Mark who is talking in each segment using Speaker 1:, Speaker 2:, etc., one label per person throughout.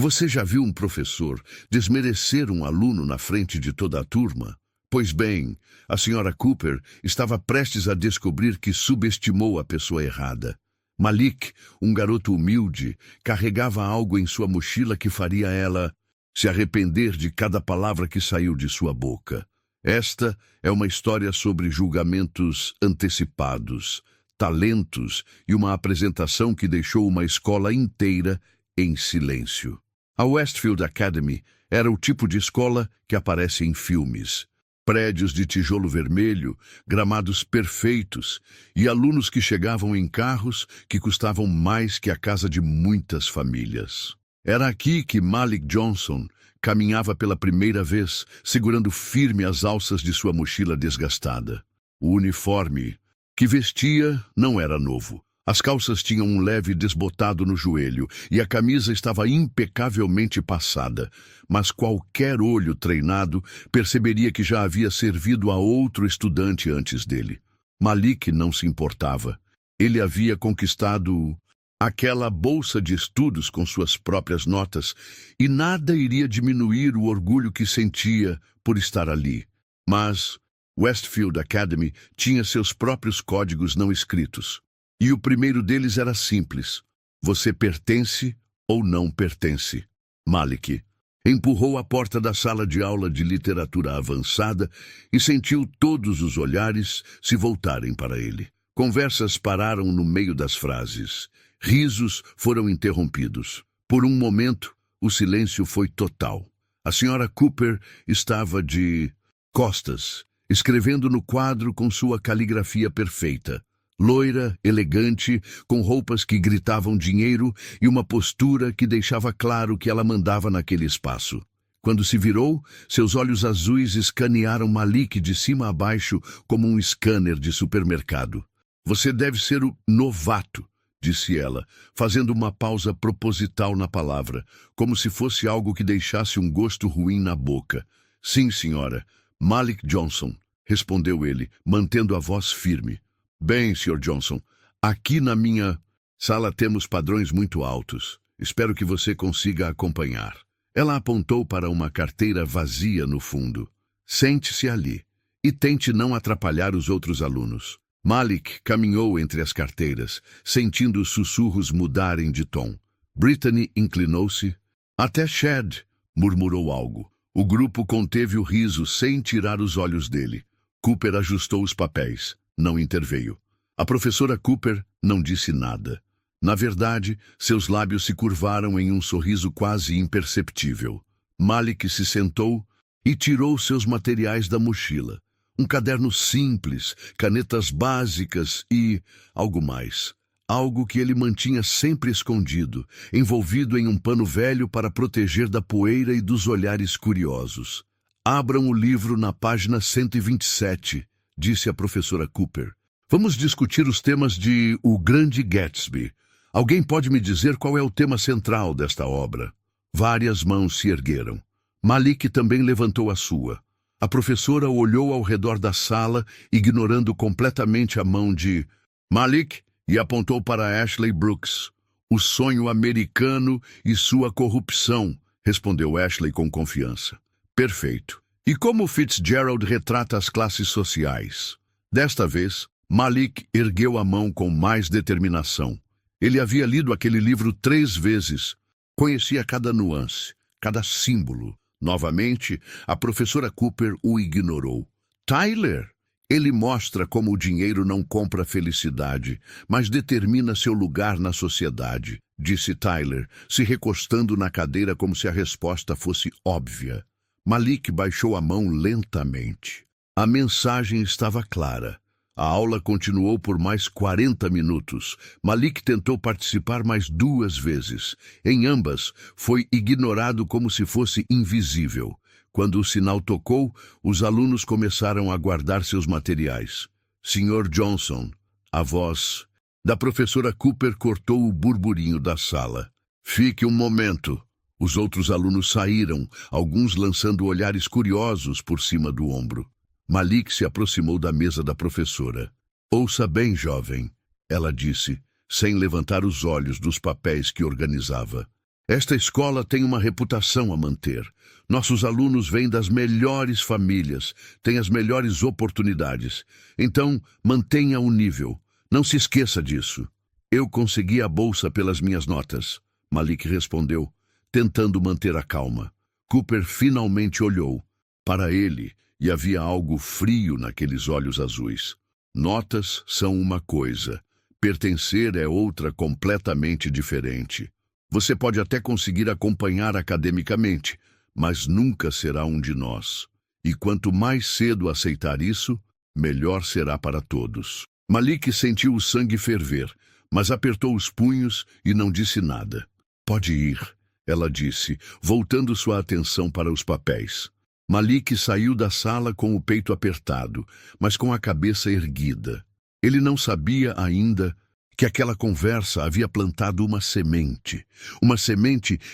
Speaker 1: Você já viu um professor desmerecer um aluno na frente de toda a turma? Pois bem, a senhora Cooper estava prestes a descobrir que subestimou a pessoa errada. Malik, um garoto humilde, carregava algo em sua mochila que faria ela se arrepender de cada palavra que saiu de sua boca. Esta é uma história sobre julgamentos antecipados, talentos e uma apresentação que deixou uma escola inteira em silêncio. A Westfield Academy era o tipo de escola que aparece em filmes. Prédios de tijolo vermelho, gramados perfeitos e alunos que chegavam em carros que custavam mais que a casa de muitas famílias. Era aqui que Malik Johnson caminhava pela primeira vez, segurando firme as alças de sua mochila desgastada. O uniforme que vestia não era novo. As calças tinham um leve desbotado no joelho e a camisa estava impecavelmente passada, mas qualquer olho treinado perceberia que já havia servido a outro estudante antes dele. Malik não se importava. Ele havia conquistado aquela bolsa de estudos com suas próprias notas e nada iria diminuir o orgulho que sentia por estar ali. Mas Westfield Academy tinha seus próprios códigos não escritos. E o primeiro deles era simples. Você pertence ou não pertence. Malik empurrou a porta da sala de aula de literatura avançada e sentiu todos os olhares se voltarem para ele. Conversas pararam no meio das frases. Risos foram interrompidos. Por um momento, o silêncio foi total. A senhora Cooper estava de costas, escrevendo no quadro com sua caligrafia perfeita. Loira, elegante, com roupas que gritavam dinheiro e uma postura que deixava claro que ela mandava naquele espaço. Quando se virou, seus olhos azuis escanearam Malik de cima a baixo como um scanner de supermercado. Você deve ser o novato, disse ela, fazendo uma pausa proposital na palavra, como se fosse algo que deixasse um gosto ruim na boca. Sim, senhora. Malik Johnson, respondeu ele, mantendo a voz firme. Bem, Sr. Johnson, aqui na minha sala temos padrões muito altos. Espero que você consiga acompanhar. Ela apontou para uma carteira vazia no fundo. Sente-se ali e tente não atrapalhar os outros alunos. Malik caminhou entre as carteiras, sentindo os sussurros mudarem de tom. Brittany inclinou-se. Até Chad murmurou algo. O grupo conteve o riso sem tirar os olhos dele. Cooper ajustou os papéis. Não interveio. A professora Cooper não disse nada. Na verdade, seus lábios se curvaram em um sorriso quase imperceptível. Malik se sentou e tirou seus materiais da mochila. Um caderno simples, canetas básicas e algo mais. Algo que ele mantinha sempre escondido, envolvido em um pano velho para proteger da poeira e dos olhares curiosos. Abram o livro na página 127. Disse a professora Cooper. Vamos discutir os temas de O Grande Gatsby. Alguém pode me dizer qual é o tema central desta obra? Várias mãos se ergueram. Malik também levantou a sua. A professora olhou ao redor da sala, ignorando completamente a mão de Malik e apontou para Ashley Brooks. O sonho americano e sua corrupção, respondeu Ashley com confiança. Perfeito. E como Fitzgerald retrata as classes sociais? Desta vez, Malik ergueu a mão com mais determinação. Ele havia lido aquele livro 3 vezes. Conhecia cada nuance, cada símbolo. Novamente, a professora Cooper o ignorou. Tyler! Ele mostra como o dinheiro não compra felicidade, mas determina seu lugar na sociedade, disse Tyler, se recostando na cadeira como se a resposta fosse óbvia. Malik baixou a mão lentamente. A mensagem estava clara. A aula continuou por mais 40 minutos. Malik tentou participar mais 2 vezes. Em ambas, foi ignorado como se fosse invisível. Quando o sinal tocou, os alunos começaram a guardar seus materiais. Sr. Johnson, a voz da professora Cooper cortou o burburinho da sala. Fique um momento. Os outros alunos saíram, alguns lançando olhares curiosos por cima do ombro. Malik se aproximou da mesa da professora. Ouça bem, jovem, ela disse, sem levantar os olhos dos papéis que organizava. Esta escola tem uma reputação a manter. Nossos alunos vêm das melhores famílias, têm as melhores oportunidades. Então, mantenha o nível. Não se esqueça disso. Eu consegui a bolsa pelas minhas notas, Malik respondeu, tentando manter a calma. Cooper finalmente olhou para ele e havia algo frio naqueles olhos azuis. Notas são uma coisa, pertencer é outra completamente diferente. Você pode até conseguir acompanhar academicamente, mas nunca será um de nós. E quanto mais cedo aceitar isso, melhor será para todos. Malik sentiu o sangue ferver, mas apertou os punhos e não disse nada. Pode ir, ela disse, voltando sua atenção para os papéis. Malik saiu da sala com o peito apertado, mas com a cabeça erguida. Ele não sabia ainda que aquela conversa havia plantado uma semente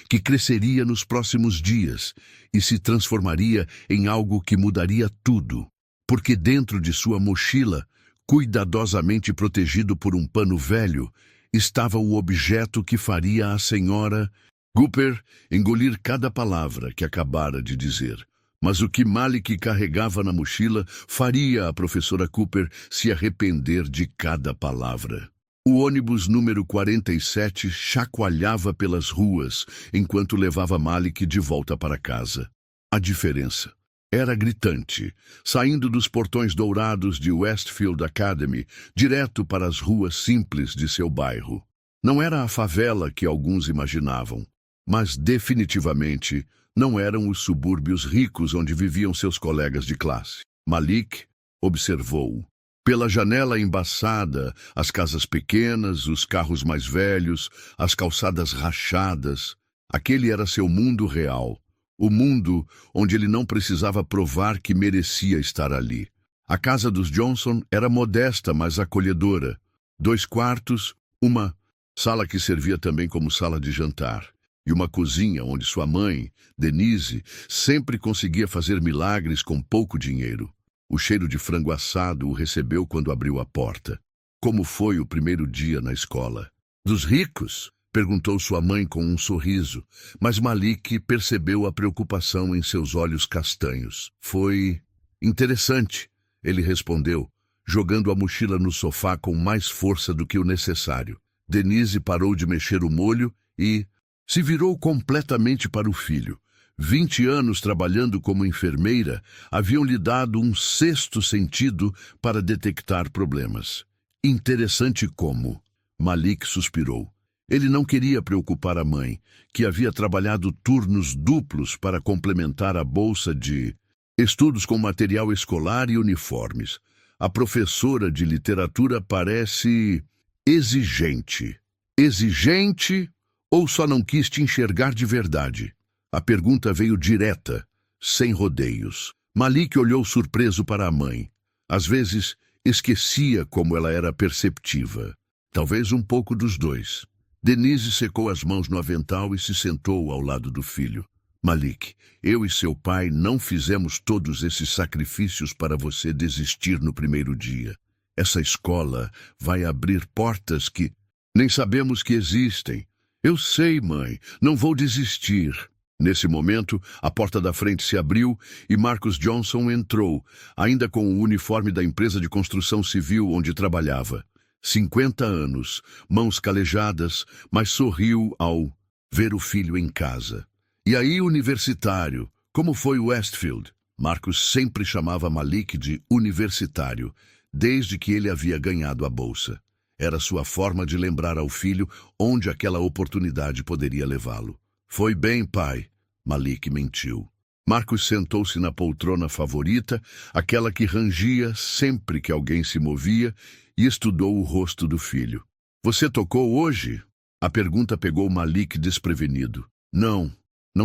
Speaker 1: que cresceria nos próximos dias e se transformaria em algo que mudaria tudo, porque dentro de sua mochila, cuidadosamente protegido por um pano velho, estava o objeto que faria a senhora Cooper engolir cada palavra que acabara de dizer. Mas o que Malik carregava na mochila faria a professora Cooper se arrepender de cada palavra. O ônibus número 47 chacoalhava pelas ruas enquanto levava Malik de volta para casa. A diferença era gritante, saindo dos portões dourados de Westfield Academy, direto para as ruas simples de seu bairro. Não era a favela que alguns imaginavam, mas definitivamente não eram os subúrbios ricos onde viviam seus colegas de classe. Malik observou. Pela janela embaçada, as casas pequenas, os carros mais velhos, as calçadas rachadas. Aquele era seu mundo real. O mundo onde ele não precisava provar que merecia estar ali. A casa dos Johnson era modesta, mas acolhedora. 2 quartos, uma sala que servia também como sala de jantar. E uma cozinha onde sua mãe, Denise, sempre conseguia fazer milagres com pouco dinheiro. O cheiro de frango assado o recebeu quando abriu a porta. Como foi o primeiro dia na escola? Dos ricos? Perguntou sua mãe com um sorriso, mas Malik percebeu a preocupação em seus olhos castanhos. Foi interessante, ele respondeu, jogando a mochila no sofá com mais força do que o necessário. Denise parou de mexer o molho e se virou completamente para o filho. 20 anos trabalhando como enfermeira haviam lhe dado um sexto sentido para detectar problemas. Interessante como. Malik suspirou. Ele não queria preocupar a mãe, que havia trabalhado turnos duplos para complementar a bolsa de estudos com material escolar e uniformes. A professora de literatura parece exigente. Exigente ou só não quis te enxergar de verdade? A pergunta veio direta, sem rodeios. Malik olhou surpreso para a mãe. Às vezes, esquecia como ela era perceptiva. Talvez um pouco dos dois. Denise secou as mãos no avental e se sentou ao lado do filho. Malik, eu e seu pai não fizemos todos esses sacrifícios para você desistir no primeiro dia. Essa escola vai abrir portas que nem sabemos que existem. Eu sei, mãe, não vou desistir. Nesse momento, a porta da frente se abriu e Marcus Johnson entrou, ainda com o uniforme da empresa de construção civil onde trabalhava. 50 anos, mãos calejadas, mas sorriu ao ver o filho em casa. E aí, universitário, como foi Westfield? Marcus sempre chamava Malik de universitário, desde que ele havia ganhado a bolsa. Era sua forma de lembrar ao filho onde aquela oportunidade poderia levá-lo. Foi bem, pai. Malik mentiu. Marcus sentou-se na poltrona favorita, aquela que rangia sempre que alguém se movia, e estudou o rosto do filho. Você tocou hoje? A pergunta pegou Malik desprevenido. Não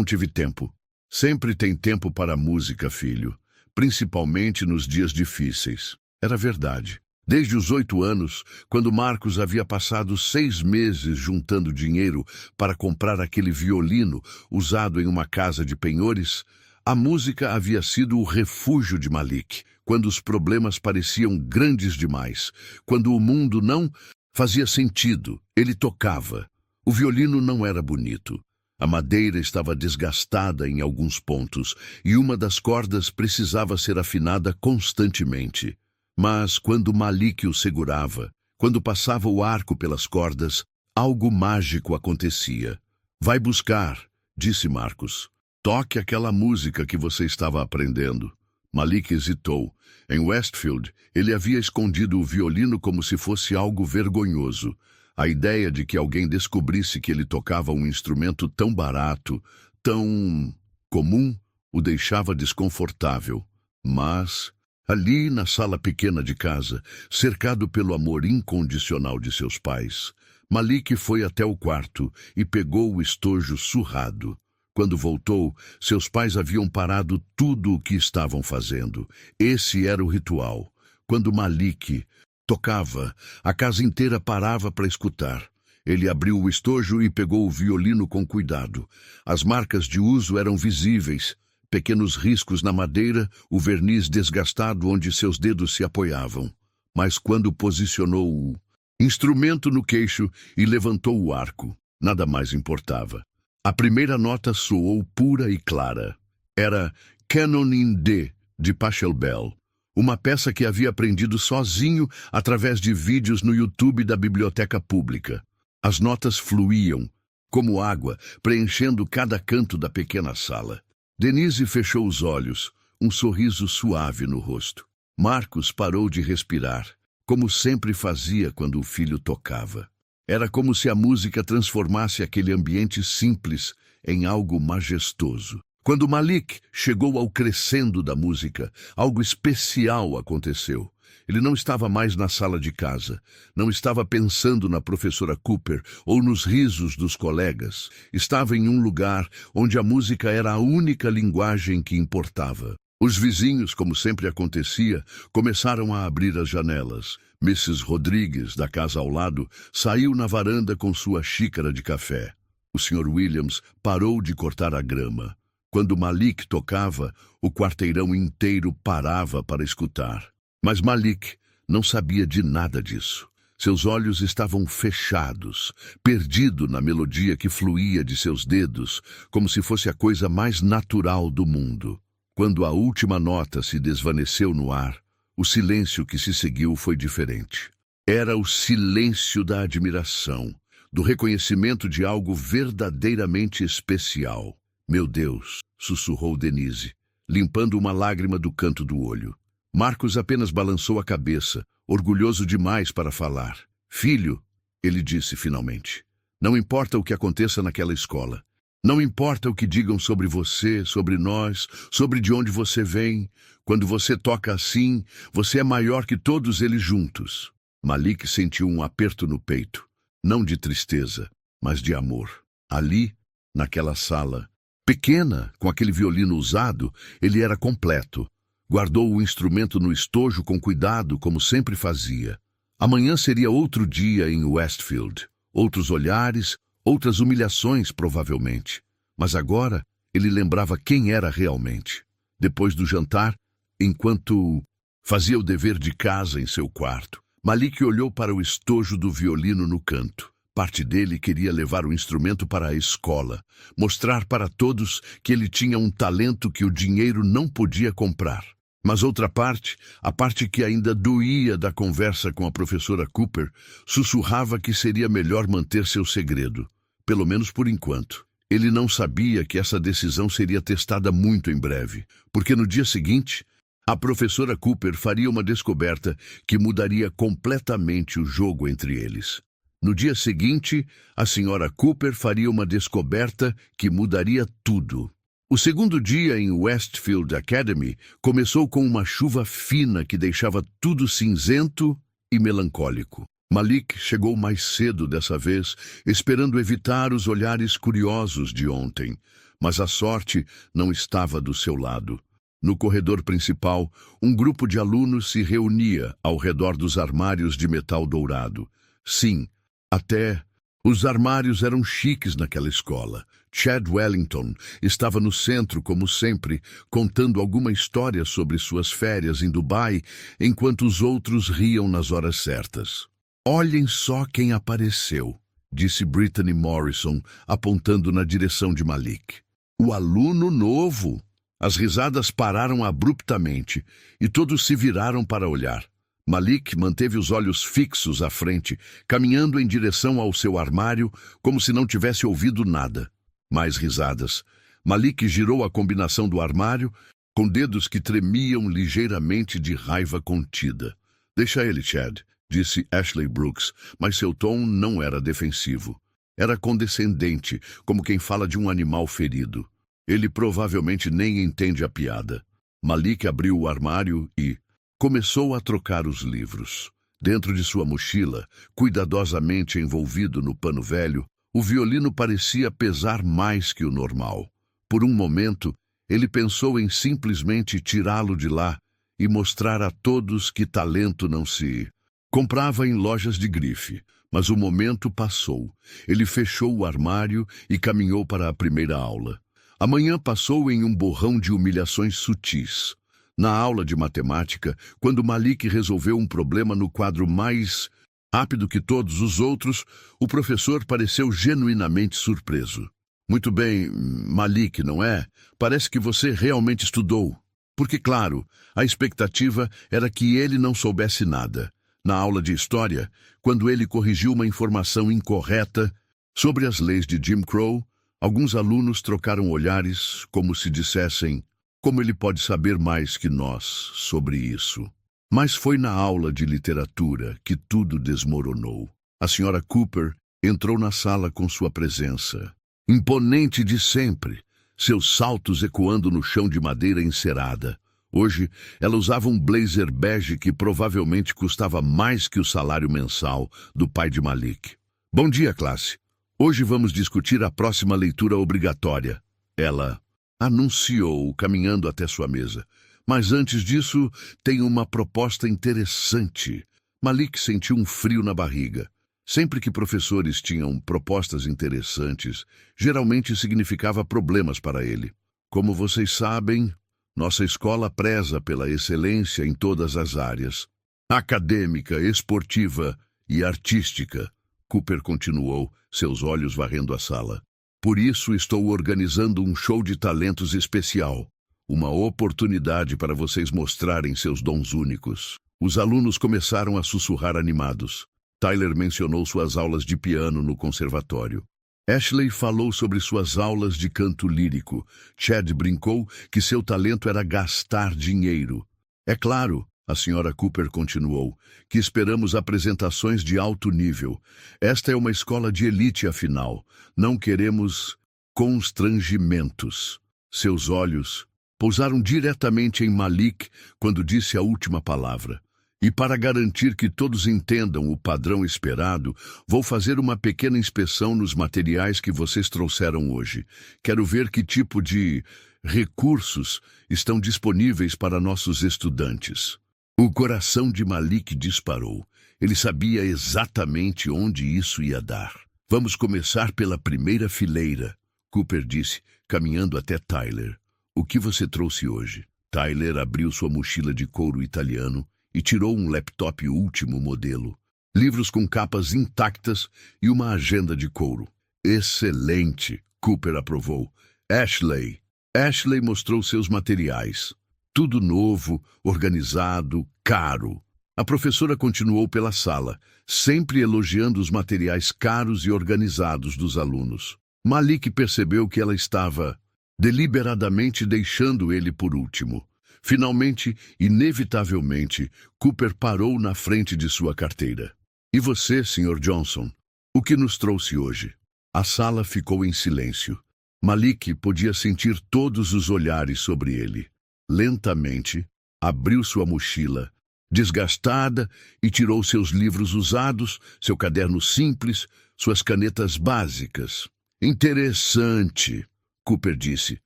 Speaker 1: tive tempo. Sempre tem tempo para a música, filho, principalmente nos dias difíceis. Era verdade. Desde os 8 anos, quando Marcus havia passado 6 meses juntando dinheiro para comprar aquele violino usado em uma casa de penhores, a música havia sido o refúgio de Malik, quando os problemas pareciam grandes demais, quando o mundo não fazia sentido, ele tocava. O violino não era bonito, A madeira estava desgastada em alguns pontos e uma das cordas precisava ser afinada constantemente. Mas quando Malik o segurava, quando passava o arco pelas cordas, algo mágico acontecia. Vai buscar, disse Marcos. Toque aquela música que você estava aprendendo. Malik hesitou. Em Westfield, ele havia escondido o violino como se fosse algo vergonhoso. A ideia de que alguém descobrisse que ele tocava um instrumento tão barato, tão comum, o deixava desconfortável. Mas, ali na sala pequena de casa, cercado pelo amor incondicional de seus pais, Malik foi até o quarto e pegou o estojo surrado. Quando voltou, seus pais haviam parado tudo o que estavam fazendo. Esse era o ritual. Quando Malik tocava, a casa inteira parava para escutar. Ele abriu o estojo e pegou o violino com cuidado. As marcas de uso eram visíveis. Pequenos riscos na madeira, o verniz desgastado onde seus dedos se apoiavam. Mas quando posicionou o instrumento no queixo e levantou o arco, nada mais importava. A primeira nota soou pura e clara. Era Canon in D, de Pachelbel, uma peça que havia aprendido sozinho através de vídeos no YouTube da biblioteca pública. As notas fluíam, como água, preenchendo cada canto da pequena sala. Denise fechou os olhos, um sorriso suave no rosto. Marcos parou de respirar, como sempre fazia quando o filho tocava. Era como se a música transformasse aquele ambiente simples em algo majestoso. Quando Malik chegou ao crescendo da música, algo especial aconteceu. Ele não estava mais na sala de casa, não estava pensando na professora Cooper ou nos risos dos colegas. Estava em um lugar onde a música era a única linguagem que importava. Os vizinhos, como sempre acontecia, começaram a abrir as janelas. Mrs. Rodrigues, da casa ao lado, saiu na varanda com sua xícara de café. O Sr. Williams parou de cortar a grama. Quando Malik tocava, o quarteirão inteiro parava para escutar. Mas Malik não sabia de nada disso. Seus olhos estavam fechados, perdido na melodia que fluía de seus dedos, como se fosse a coisa mais natural do mundo. Quando a última nota se desvaneceu no ar, o silêncio que se seguiu foi diferente. Era o silêncio da admiração, do reconhecimento de algo verdadeiramente especial. Meu Deus, sussurrou Denise, limpando uma lágrima do canto do olho. Marcos apenas balançou a cabeça, orgulhoso demais para falar. Filho, ele disse finalmente, não importa o que aconteça naquela escola. Não importa o que digam sobre você, sobre nós, sobre de onde você vem. Quando você toca assim, você é maior que todos eles juntos. Malik sentiu um aperto no peito, não de tristeza, mas de amor. Ali, naquela sala, pequena, com aquele violino usado, ele era completo. Guardou o instrumento no estojo com cuidado, como sempre fazia. Amanhã seria outro dia em Westfield. Outros olhares, outras humilhações, provavelmente. Mas agora, ele lembrava quem era realmente. Depois do jantar, enquanto fazia o dever de casa em seu quarto, Malik olhou para o estojo do violino no canto. Parte dele queria levar o instrumento para a escola, mostrar para todos que ele tinha um talento que o dinheiro não podia comprar. Mas outra parte, a parte que ainda doía da conversa com a professora Cooper, sussurrava que seria melhor manter seu segredo, pelo menos por enquanto. Ele não sabia que essa decisão seria testada muito em breve, porque no dia seguinte, a professora Cooper faria uma descoberta que mudaria completamente o jogo entre eles. No dia seguinte, a senhora Cooper faria uma descoberta que mudaria tudo. O segundo dia em Westfield Academy começou com uma chuva fina que deixava tudo cinzento e melancólico. Malik chegou mais cedo dessa vez, esperando evitar os olhares curiosos de ontem, mas a sorte não estava do seu lado. No corredor principal, um grupo de alunos se reunia ao redor dos armários de metal dourado. Sim, até os armários eram chiques naquela escola. Chad Wellington estava no centro, como sempre, contando alguma história sobre suas férias em Dubai, enquanto os outros riam nas horas certas. Olhem só quem apareceu, disse Brittany Morrison, apontando na direção de Malik. O aluno novo! As risadas pararam abruptamente e todos se viraram para olhar. Malik manteve os olhos fixos à frente, caminhando em direção ao seu armário, como se não tivesse ouvido nada. Mais risadas. Malik girou a combinação do armário, com dedos que tremiam ligeiramente de raiva contida. Deixa ele, Chad, disse Ashley Brooks, mas seu tom não era defensivo. Era condescendente, como quem fala de um animal ferido. Ele provavelmente nem entende a piada. Malik abriu o armário e começou a trocar os livros. Dentro de sua mochila, cuidadosamente envolvido no pano velho, o violino parecia pesar mais que o normal. Por um momento, ele pensou em simplesmente tirá-lo de lá e mostrar a todos que talento não se comprava em lojas de grife. Mas o momento passou. Ele fechou o armário e caminhou para a primeira aula. A manhã passou em um borrão de humilhações sutis. Na aula de matemática, quando Malik resolveu um problema no quadro mais rápido que todos os outros, o professor pareceu genuinamente surpreso. Muito bem, Malik, não é? Parece que você realmente estudou. Porque, claro, a expectativa era que ele não soubesse nada. Na aula de história, quando ele corrigiu uma informação incorreta sobre as leis de Jim Crow, alguns alunos trocaram olhares como se dissessem: como ele pode saber mais que nós sobre isso? Mas foi na aula de literatura que tudo desmoronou. A senhora Cooper entrou na sala com sua presença, imponente de sempre, seus saltos ecoando no chão de madeira encerada. Hoje, ela usava um blazer bege que provavelmente custava mais que o salário mensal do pai de Malik. Bom dia, classe. Hoje vamos discutir a próxima leitura obrigatória. Ela anunciou, caminhando até sua mesa. Mas antes disso, tem uma proposta interessante. Malik sentiu um frio na barriga. Sempre que professores tinham propostas interessantes, geralmente significava problemas para ele. Como vocês sabem, nossa escola preza pela excelência em todas as áreas. Acadêmica, esportiva e artística. Cooper continuou, seus olhos varrendo a sala. Por isso estou organizando um show de talentos especial. Uma oportunidade para vocês mostrarem seus dons únicos. Os alunos começaram a sussurrar animados. Tyler mencionou suas aulas de piano no conservatório. Ashley falou sobre suas aulas de canto lírico. Chad brincou que seu talento era gastar dinheiro. É claro, a senhora Cooper continuou, que esperamos apresentações de alto nível. Esta é uma escola de elite, afinal. Não queremos constrangimentos. Seus olhos pousaram diretamente em Malik quando disse a última palavra. E para garantir que todos entendam o padrão esperado, vou fazer uma pequena inspeção nos materiais que vocês trouxeram hoje. Quero ver que tipo de recursos estão disponíveis para nossos estudantes. O coração de Malik disparou. Ele sabia exatamente onde isso ia dar. Vamos começar pela primeira fileira, Cooper disse, caminhando até Tyler. O que você trouxe hoje? Tyler abriu sua mochila de couro italiano e tirou um laptop último modelo, livros com capas intactas e uma agenda de couro. Excelente, Cooper aprovou. Ashley mostrou seus materiais. Tudo novo, organizado, caro. A professora continuou pela sala, sempre elogiando os materiais caros e organizados dos alunos. Malik percebeu que ela estava deliberadamente deixando ele por último. Finalmente, inevitavelmente, Cooper parou na frente de sua carteira. E você, Sr. Johnson? O que nos trouxe hoje? A sala ficou em silêncio. Malik podia sentir todos os olhares sobre ele. Lentamente, abriu sua mochila, desgastada, e tirou seus livros usados, seu caderno simples, suas canetas básicas. Interessante, Cooper disse,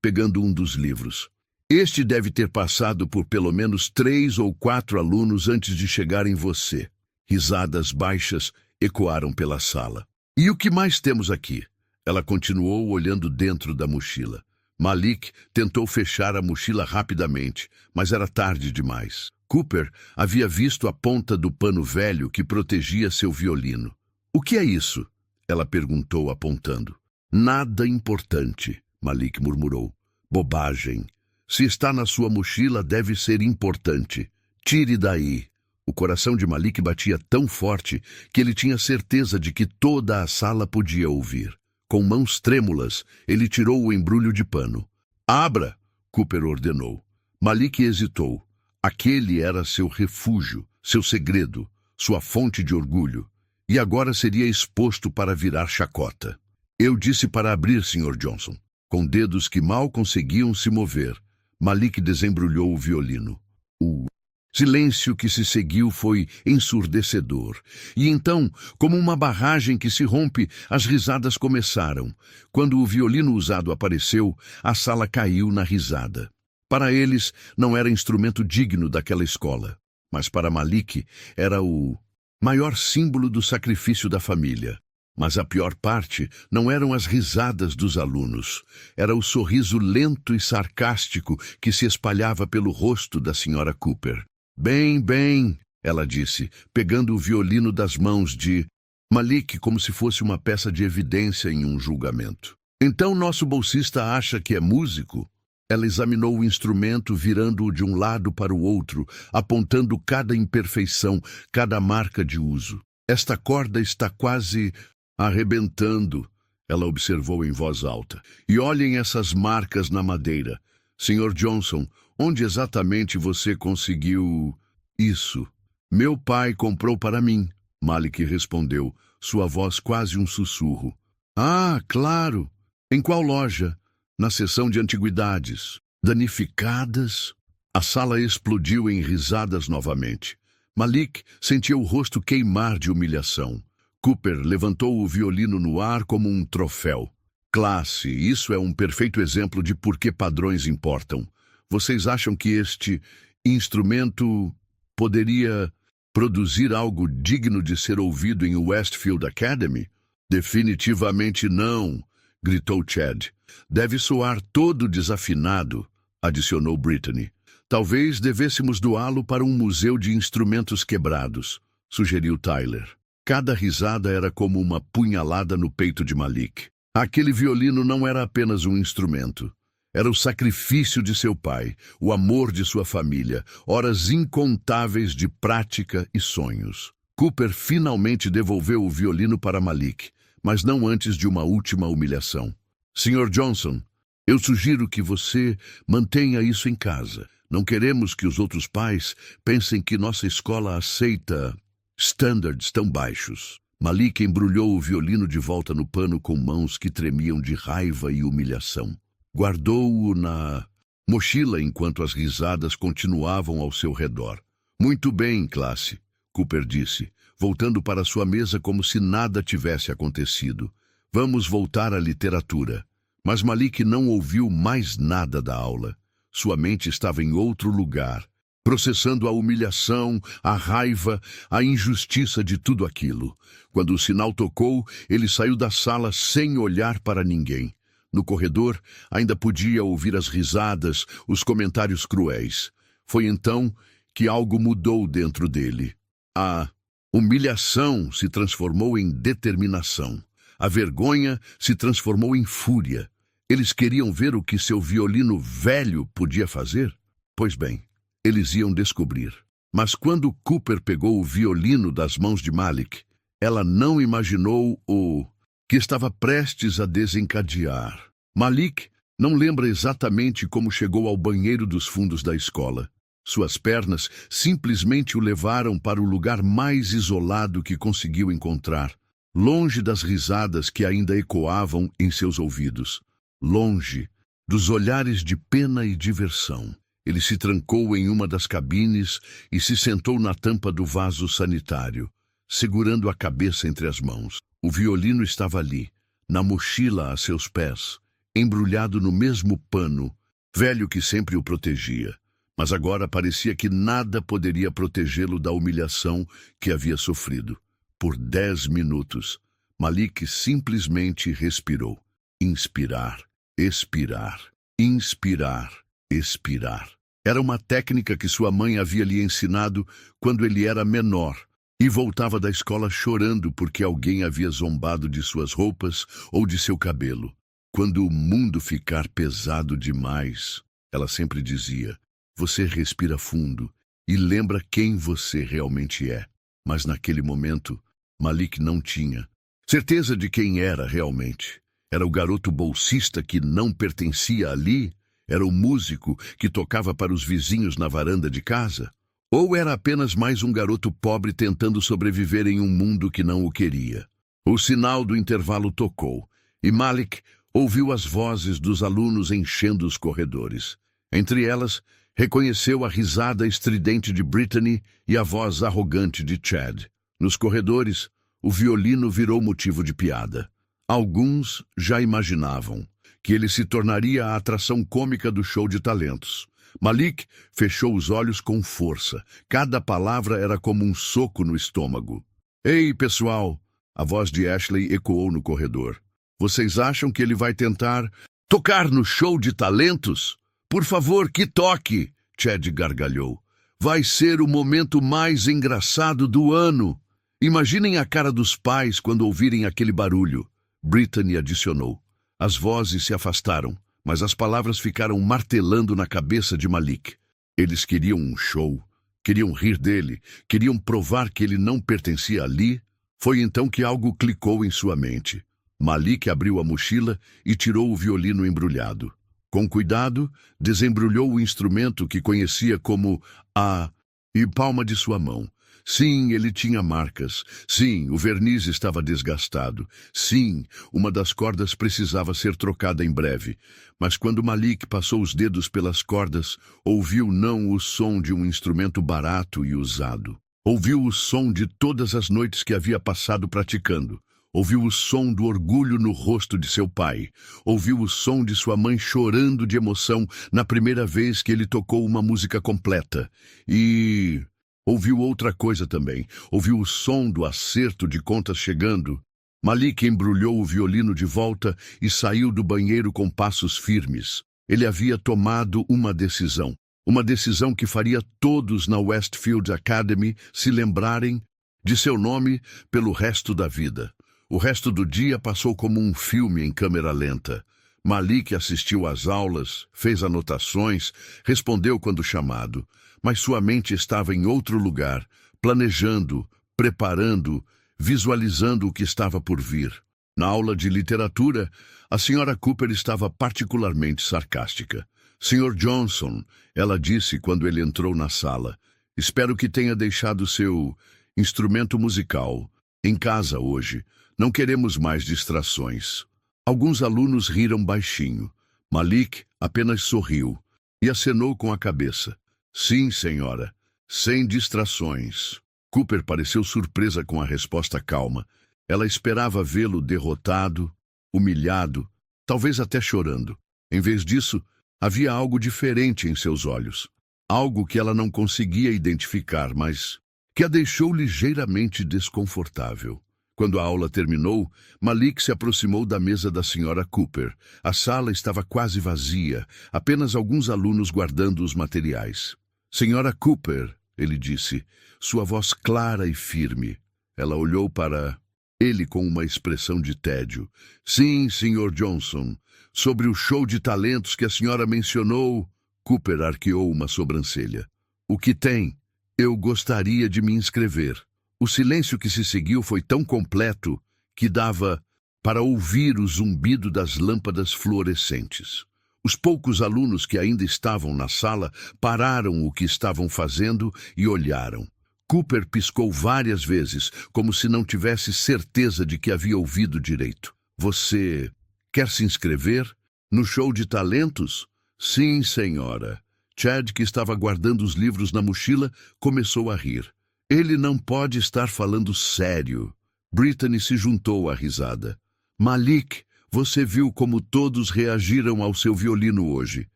Speaker 1: pegando um dos livros. Este deve ter passado por pelo menos 3 ou 4 alunos antes de chegar em você. Risadas baixas ecoaram pela sala. E o que mais temos aqui? Ela continuou olhando dentro da mochila. Malik tentou fechar a mochila rapidamente, mas era tarde demais. Cooper havia visto a ponta do pano velho que protegia seu violino. O que é isso? Ela perguntou, apontando. Nada importante, Malik murmurou. Bobagem. Se está na sua mochila, deve ser importante. Tire daí. O coração de Malik batia tão forte que ele tinha certeza de que toda a sala podia ouvir. Com mãos trêmulas, ele tirou o embrulho de pano. Abra, Cooper ordenou. Malik hesitou. Aquele era seu refúgio, seu segredo, sua fonte de orgulho. E agora seria exposto para virar chacota. Eu disse para abrir, Sr. Johnson. Com dedos que mal conseguiam se mover, Malik desembrulhou o violino. O silêncio que se seguiu foi ensurdecedor. E então, como uma barragem que se rompe, as risadas começaram. Quando o violino usado apareceu, a sala caiu na risada. Para eles, não era instrumento digno daquela escola. Mas para Malik, era o maior símbolo do sacrifício da família. Mas a pior parte não eram as risadas dos alunos. Era o sorriso lento e sarcástico que se espalhava pelo rosto da Sra. Cooper. Bem, bem, ela disse, pegando o violino das mãos de Malik como se fosse uma peça de evidência em um julgamento. Então nosso bolsista acha que é músico? Ela examinou o instrumento, virando-o de um lado para o outro, apontando cada imperfeição, cada marca de uso. Esta corda está quase arrebentando, ela observou em voz alta. E olhem essas marcas na madeira. Sr. Johnson, onde exatamente você conseguiu isso? Meu pai comprou para mim, Malik respondeu, sua voz quase um sussurro. Ah, claro! Em qual loja? Na seção de antiguidades. Danificadas? A sala explodiu em risadas novamente. Malik sentia o rosto queimar de humilhação. Cooper levantou o violino no ar como um troféu. Classe, isso é um perfeito exemplo de por que padrões importam. Vocês acham que este instrumento poderia produzir algo digno de ser ouvido em Westfield Academy? Definitivamente não, gritou Chad. Deve soar todo desafinado, adicionou Brittany. Talvez devêssemos doá-lo para um museu de instrumentos quebrados, sugeriu Tyler. Cada risada era como uma punhalada no peito de Malik. Aquele violino não era apenas um instrumento. Era o sacrifício de seu pai, o amor de sua família, horas incontáveis de prática e sonhos. Cooper finalmente devolveu o violino para Malik, mas não antes de uma última humilhação. Sr. Johnson, eu sugiro que você mantenha isso em casa. Não queremos que os outros pais pensem que nossa escola aceita standards tão baixos. Malik embrulhou o violino de volta no pano com mãos que tremiam de raiva e humilhação. Guardou-o na mochila enquanto as risadas continuavam ao seu redor. Muito bem, classe, Cooper disse, voltando para sua mesa como se nada tivesse acontecido. Vamos voltar à literatura. Mas Malik não ouviu mais nada da aula. Sua mente estava em outro lugar, processando a humilhação, a raiva, a injustiça de tudo aquilo. Quando o sinal tocou, ele saiu da sala sem olhar para ninguém. No corredor, ainda podia ouvir as risadas, os comentários cruéis. Foi então que algo mudou dentro dele. A humilhação se transformou em determinação. A vergonha se transformou em fúria. Eles queriam ver o que seu violino velho podia fazer? Pois bem, eles iam descobrir. Mas quando Cooper pegou o violino das mãos de Malik, ela não imaginou o que estava prestes a desencadear. Malik não lembra exatamente como chegou ao banheiro dos fundos da escola. Suas pernas simplesmente o levaram para o lugar mais isolado que conseguiu encontrar, longe das risadas que ainda ecoavam em seus ouvidos, longe dos olhares de pena e diversão. Ele se trancou em uma das cabines e se sentou na tampa do vaso sanitário, segurando a cabeça entre as mãos. O violino estava ali, na mochila a seus pés, embrulhado no mesmo pano, velho que sempre o protegia. Mas agora parecia que nada poderia protegê-lo da humilhação que havia sofrido. Por 10 minutos, Malik simplesmente respirou. Inspirar, expirar, inspirar, expirar. Era uma técnica que sua mãe havia lhe ensinado quando ele era menor, E voltava da escola chorando porque alguém havia zombado de suas roupas ou de seu cabelo. Quando o mundo ficar pesado demais, ela sempre dizia, você respira fundo e lembra quem você realmente é. Mas naquele momento, Malik não tinha certeza de quem era realmente. Era o garoto bolsista que não pertencia ali? Era o músico que tocava para os vizinhos na varanda de casa? Ou era apenas mais um garoto pobre tentando sobreviver em um mundo que não o queria? O sinal do intervalo tocou, e Malik ouviu as vozes dos alunos enchendo os corredores. Entre elas, reconheceu a risada estridente de Brittany e a voz arrogante de Chad. Nos corredores, o violino virou motivo de piada. Alguns já imaginavam que ele se tornaria a atração cômica do show de talentos. Malik fechou os olhos com força. Cada palavra era como um soco no estômago. Ei, pessoal! A voz de Ashley ecoou no corredor. Vocês acham que ele vai tentar tocar no show de talentos? Por favor, que toque! Chad gargalhou. Vai ser o momento mais engraçado do ano. Imaginem a cara dos pais quando ouvirem aquele barulho. Brittany adicionou. As vozes se afastaram, mas as palavras ficaram martelando na cabeça de Malik. Eles queriam um show, queriam rir dele, queriam provar que ele não pertencia ali. Foi então que algo clicou em sua mente. Malik abriu a mochila e tirou o violino embrulhado. Com cuidado, desembrulhou o instrumento que conhecia como a e palma de sua mão. Sim, ele tinha marcas. Sim, o verniz estava desgastado. Sim, uma das cordas precisava ser trocada em breve. Mas quando Malik passou os dedos pelas cordas, ouviu não o som de um instrumento barato e usado. Ouviu o som de todas as noites que havia passado praticando. Ouviu o som do orgulho no rosto de seu pai. Ouviu o som de sua mãe chorando de emoção na primeira vez que ele tocou uma música completa. E ouviu outra coisa também. Ouviu o som do acerto de contas chegando. Malik embrulhou o violino de volta e saiu do banheiro com passos firmes. Ele havia tomado uma decisão. Uma decisão que faria todos na Westfield Academy se lembrarem de seu nome pelo resto da vida. O resto do dia passou como um filme em câmera lenta. Malik assistiu às aulas, fez anotações, respondeu quando chamado, mas sua mente estava em outro lugar, planejando, preparando, visualizando o que estava por vir. Na aula de literatura, a senhora Cooper estava particularmente sarcástica. Sr. Johnson, ela disse quando ele entrou na sala, espero que tenha deixado seu instrumento musical em casa hoje. Não queremos mais distrações. Alguns alunos riram baixinho. Malik apenas sorriu e acenou com a cabeça. Sim, senhora. Sem distrações. Cooper pareceu surpresa com a resposta calma. Ela esperava vê-lo derrotado, humilhado, talvez até chorando. Em vez disso, havia algo diferente em seus olhos. Algo que ela não conseguia identificar, mas que a deixou ligeiramente desconfortável. Quando a aula terminou, Malik se aproximou da mesa da senhora Cooper. A sala estava quase vazia, apenas alguns alunos guardando os materiais. Senhora Cooper, ele disse, sua voz clara e firme. Ela olhou para ele com uma expressão de tédio. Sim, Sr. Johnson, sobre o show de talentos que a senhora mencionou. Cooper arqueou uma sobrancelha. O que tem? Eu gostaria de me inscrever. O silêncio que se seguiu foi tão completo que dava para ouvir o zumbido das lâmpadas fluorescentes. Os poucos alunos que ainda estavam na sala pararam o que estavam fazendo e olharam. Cooper piscou várias vezes, como se não tivesse certeza de que havia ouvido direito. Você quer se inscrever? No show de talentos? Sim, senhora. Chad, que estava guardando os livros na mochila, começou a rir. Ele não pode estar falando sério. Brittany se juntou à risada. Malik, você viu como todos reagiram ao seu violino hoje.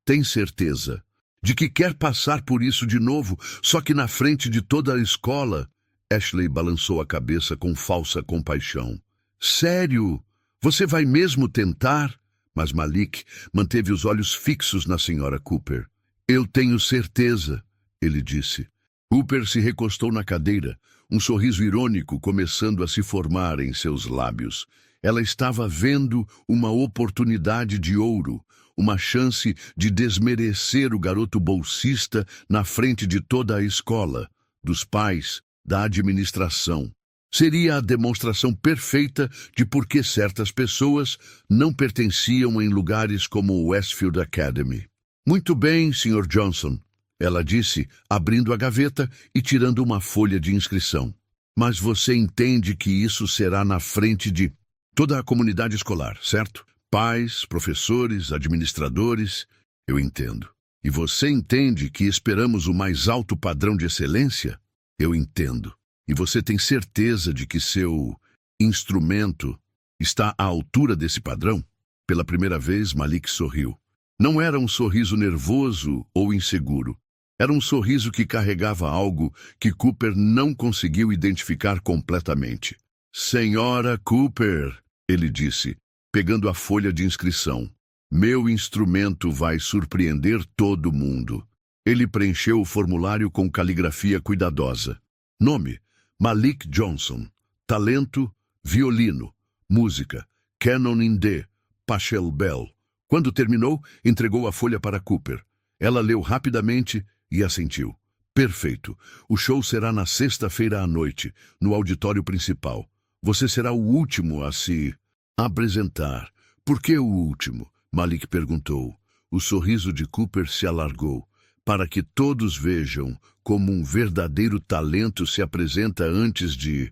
Speaker 1: Tem certeza de que quer passar por isso de novo, só que na frente de toda a escola? Ashley balançou a cabeça com falsa compaixão. Sério? Você vai mesmo tentar? Mas Malik manteve os olhos fixos na senhora Cooper. Eu tenho certeza, ele disse. Cooper se recostou na cadeira, um sorriso irônico começando a se formar em seus lábios. Ela estava vendo uma oportunidade de ouro, uma chance de desmerecer o garoto bolsista na frente de toda a escola, dos pais, da administração. Seria a demonstração perfeita de por que certas pessoas não pertenciam em lugares como o Westfield Academy. Muito bem, Sr. Johnson, ela disse, abrindo a gaveta e tirando uma folha de inscrição. Mas você entende que isso será na frente de toda a comunidade escolar, certo? Pais, professores, administradores, eu entendo. E você entende que esperamos o mais alto padrão de excelência? Eu entendo. E você tem certeza de que seu instrumento está à altura desse padrão? Pela primeira vez, Malik sorriu. Não era um sorriso nervoso ou inseguro. Era um sorriso que carregava algo que Cooper não conseguiu identificar completamente. Senhora Cooper, ele disse, pegando a folha de inscrição. Meu instrumento vai surpreender todo mundo. Ele preencheu o formulário com caligrafia cuidadosa. Nome: Malik Johnson. Talento: violino. Música: Canon in D, Pachelbel. Quando terminou, entregou a folha para Cooper. Ela leu rapidamente e assentiu. Perfeito. O show será na sexta-feira à noite, no auditório principal. Você será o último a se apresentar. Por que o último? Malik perguntou. O sorriso de Cooper se alargou. Para que todos vejam como um verdadeiro talento se apresenta antes de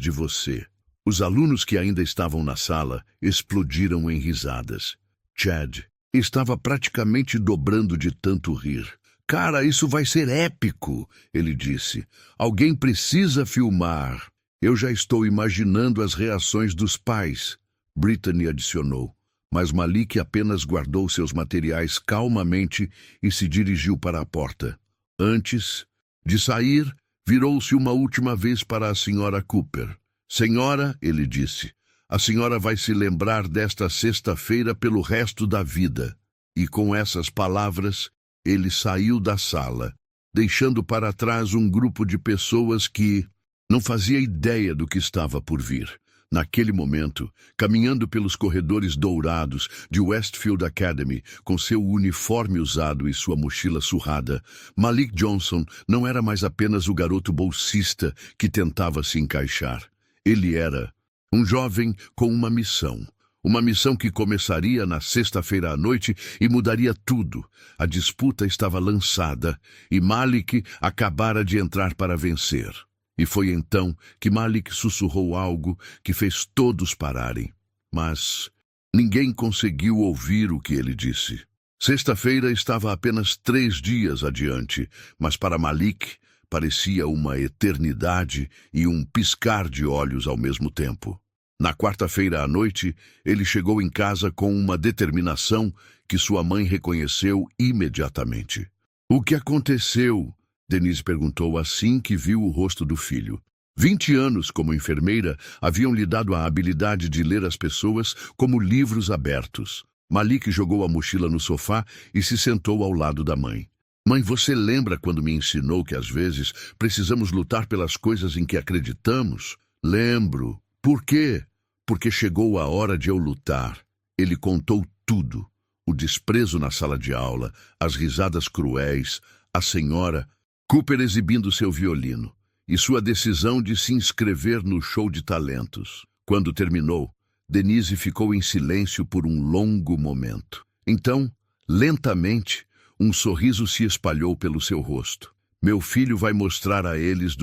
Speaker 1: você. Os alunos que ainda estavam na sala explodiram em risadas. Chad estava praticamente dobrando de tanto rir. Cara, isso vai ser épico, ele disse. Alguém precisa filmar. Eu já estou imaginando as reações dos pais, Brittany adicionou. Mas Malik apenas guardou seus materiais calmamente e se dirigiu para a porta. Antes de sair, virou-se uma última vez para a Sra. Cooper. Senhora, ele disse, a senhora vai se lembrar desta sexta-feira pelo resto da vida. E com essas palavras, ele saiu da sala, deixando para trás um grupo de pessoas que não fazia ideia do que estava por vir. Naquele momento, caminhando pelos corredores dourados de Westfield Academy, com seu uniforme usado e sua mochila surrada, Malik Johnson não era mais apenas o garoto bolsista que tentava se encaixar. Ele era um jovem com uma missão que começaria na sexta-feira à noite e mudaria tudo. A disputa estava lançada e Malik acabara de entrar para vencer. E foi então que Malik sussurrou algo que fez todos pararem. Mas ninguém conseguiu ouvir o que ele disse. Sexta-feira estava apenas 3 dias adiante, mas para Malik parecia uma eternidade e um piscar de olhos ao mesmo tempo. Na quarta-feira à noite, ele chegou em casa com uma determinação que sua mãe reconheceu imediatamente. O que aconteceu? Denise perguntou assim que viu o rosto do filho. 20 anos como enfermeira haviam lhe dado a habilidade de ler as pessoas como livros abertos. Malik jogou a mochila no sofá e se sentou ao lado da mãe. Mãe, você lembra quando me ensinou que às vezes precisamos lutar pelas coisas em que acreditamos? Lembro. Por quê? Porque chegou a hora de eu lutar. Ele contou tudo. O desprezo na sala de aula, as risadas cruéis, a senhora Cooper exibindo seu violino e sua decisão de se inscrever no show de talentos. Quando terminou, Denise ficou em silêncio por um longo momento. Então, lentamente, um sorriso se espalhou pelo seu rosto. Meu filho vai mostrar a eles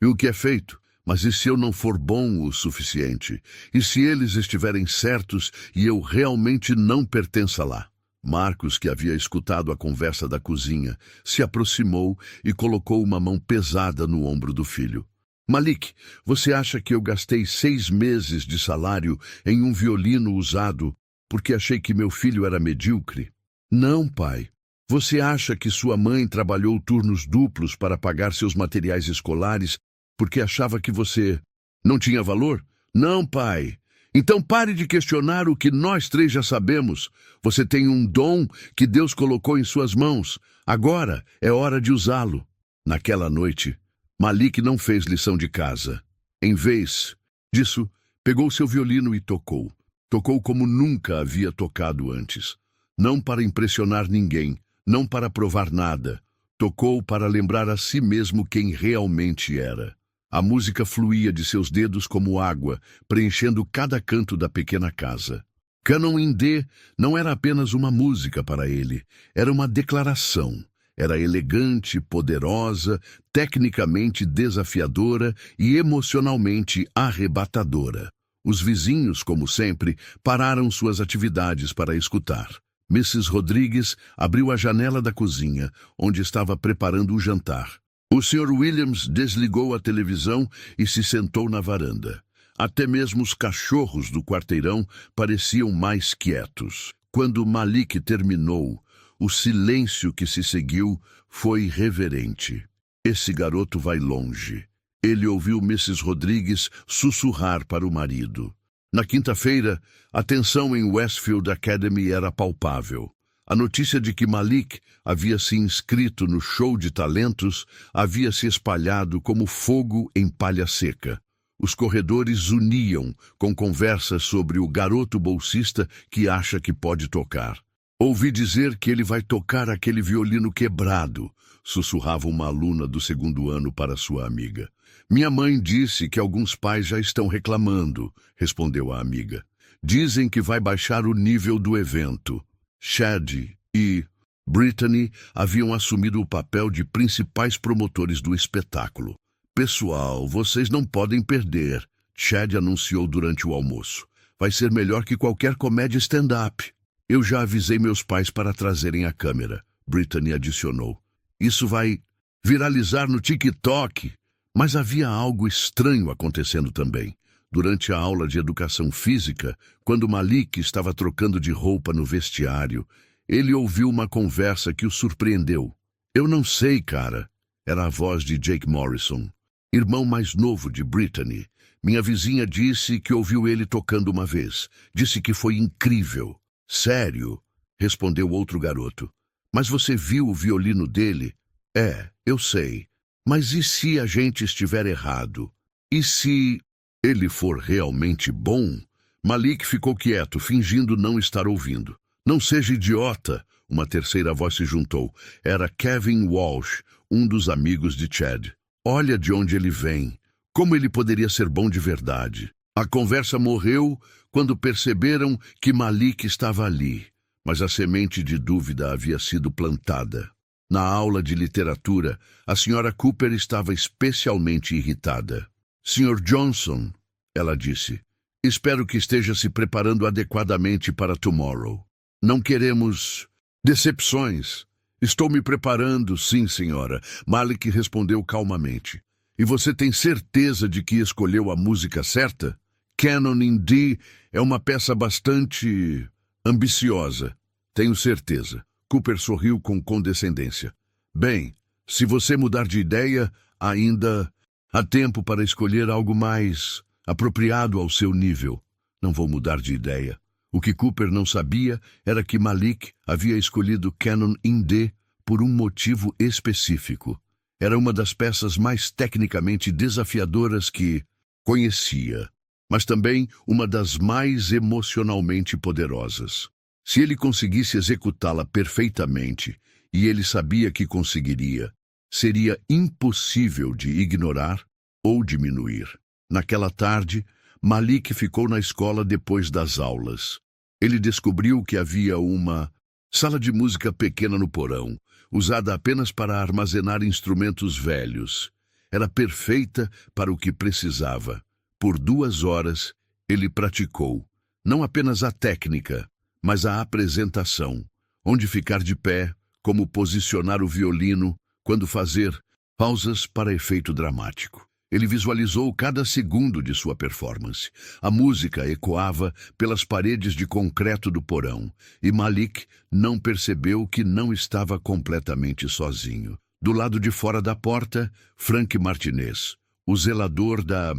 Speaker 1: o que é feito, mas e se eu não for bom o suficiente? E se eles estiverem certos e eu realmente não pertença lá? Marcos, que havia escutado a conversa da cozinha, se aproximou e colocou uma mão pesada no ombro do filho. Malik, você acha que eu gastei 6 meses de salário em um violino usado porque achei que meu filho era medíocre? Não, pai. Você acha que sua mãe trabalhou turnos duplos para pagar seus materiais escolares porque achava que você não tinha valor? Não, pai. Então pare de questionar o que nós 3 já sabemos. Você tem um dom que Deus colocou em suas mãos. Agora é hora de usá-lo. Naquela noite, Malik não fez lição de casa. Em vez disso, pegou seu violino e tocou. Tocou como nunca havia tocado antes. Não para impressionar ninguém, não para provar nada. Tocou para lembrar a si mesmo quem realmente era. A música fluía de seus dedos como água, preenchendo cada canto da pequena casa. Canon in D não era apenas uma música para ele, era uma declaração. Era elegante, poderosa, tecnicamente desafiadora e emocionalmente arrebatadora. Os vizinhos, como sempre, pararam suas atividades para escutar. Mrs. Rodrigues abriu a janela da cozinha, onde estava preparando o jantar. O Sr. Williams desligou a televisão e se sentou na varanda. Até mesmo os cachorros do quarteirão pareciam mais quietos. Quando Malik terminou, o silêncio que se seguiu foi reverente. Esse garoto vai longe. Ele ouviu Mrs. Rodrigues sussurrar para o marido. Na quinta-feira, a tensão em Westfield Academy era palpável. A notícia de que Malik havia se inscrito no show de talentos havia se espalhado como fogo em palha seca. Os corredores uniam com conversas sobre o garoto bolsista que acha que pode tocar. Ouvi dizer que ele vai tocar aquele violino quebrado, sussurrava uma aluna do segundo ano para sua amiga. Minha mãe disse que alguns pais já estão reclamando, respondeu a amiga. Dizem que vai baixar o nível do evento. Chad e Brittany haviam assumido o papel de principais promotores do espetáculo. Pessoal, vocês não podem perder, Chad anunciou durante o almoço. Vai ser melhor que qualquer comédia stand-up. Eu já avisei meus pais para trazerem a câmera, Brittany adicionou. Isso vai viralizar no TikTok. Mas havia algo estranho acontecendo também. Durante a aula de educação física, quando Malik estava trocando de roupa no vestiário, ele ouviu uma conversa que o surpreendeu. Eu não sei, cara. Era a voz de Jake Morrison, irmão mais novo de Brittany. Minha vizinha disse que ouviu ele tocando uma vez. Disse que foi incrível. Sério? Respondeu outro garoto. Mas você viu o violino dele? É, eu sei. Mas e se a gente estiver errado? E se ele for realmente bom? Malik ficou quieto, fingindo não estar ouvindo. Não seja idiota, uma terceira voz se juntou. Era Kevin Walsh, um dos amigos de Chad. Olha de onde ele vem. Como ele poderia ser bom de verdade? A conversa morreu quando perceberam que Malik estava ali, mas a semente de dúvida havia sido plantada. Na aula de literatura, a Sra. Cooper estava especialmente irritada. Sr. Johnson, ela disse, espero que esteja se preparando adequadamente para tomorrow. Não queremos decepções. Estou me preparando, sim, senhora, Malik respondeu calmamente. E você tem certeza de que escolheu a música certa? Canon in D é uma peça bastante ambiciosa. Tenho certeza. Cooper sorriu com condescendência. Bem, se você mudar de ideia, ainda há tempo para escolher algo mais apropriado ao seu nível. Não vou mudar de ideia. O que Cooper não sabia era que Malik havia escolhido Canon in D por um motivo específico. Era uma das peças mais tecnicamente desafiadoras que conhecia, mas também uma das mais emocionalmente poderosas. Se ele conseguisse executá-la perfeitamente, e ele sabia que conseguiria, seria impossível de ignorar ou diminuir. Naquela tarde, Malik ficou na escola depois das aulas. Ele descobriu que havia uma sala de música pequena no porão, usada apenas para armazenar instrumentos velhos. Era perfeita para o que precisava. Por 2 horas, ele praticou, não apenas a técnica, mas a apresentação, onde ficar de pé, como posicionar o violino, quando fazer pausas para efeito dramático. Ele visualizou cada segundo de sua performance. A música ecoava pelas paredes de concreto do porão, e Malik não percebeu que não estava completamente sozinho. Do lado de fora da porta, Frank Martinez, o zelador da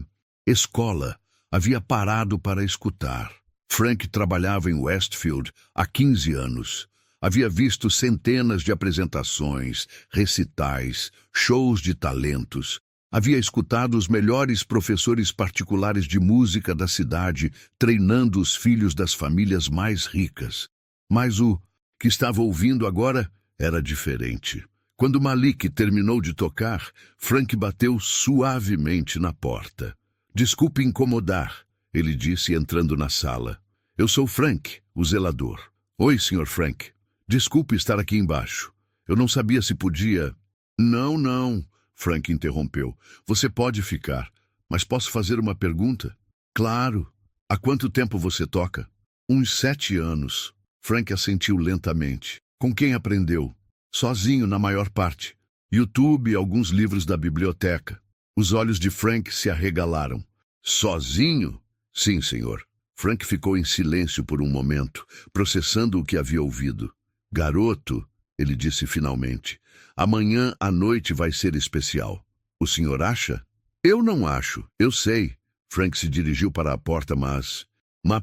Speaker 1: escola, havia parado para escutar. Frank trabalhava em Westfield há 15 anos. Havia visto centenas de apresentações, recitais, shows de talentos. Havia escutado os melhores professores particulares de música da cidade treinando os filhos das famílias mais ricas. Mas o que estava ouvindo agora era diferente. Quando Malik terminou de tocar, Frank bateu suavemente na porta. "Desculpe incomodar", ele disse entrando na sala. "Eu sou Frank, o zelador." "Oi, Sr. Frank. Desculpe estar aqui embaixo. Eu não sabia se podia." Não, não, Frank interrompeu. "Você pode ficar, mas posso fazer uma pergunta?" "Claro. Há quanto tempo você toca?" "Uns 7 anos. Frank assentiu lentamente. "Com quem aprendeu?" "Sozinho, na maior parte. YouTube e alguns livros da biblioteca." Os olhos de Frank se arregalaram. "Sozinho?" "Sim, senhor." Frank ficou em silêncio por um momento, processando o que havia ouvido. "Garoto", ele disse finalmente, "amanhã à noite vai ser especial. O senhor acha?" "Eu não acho, eu sei." Frank se dirigiu para a porta, mas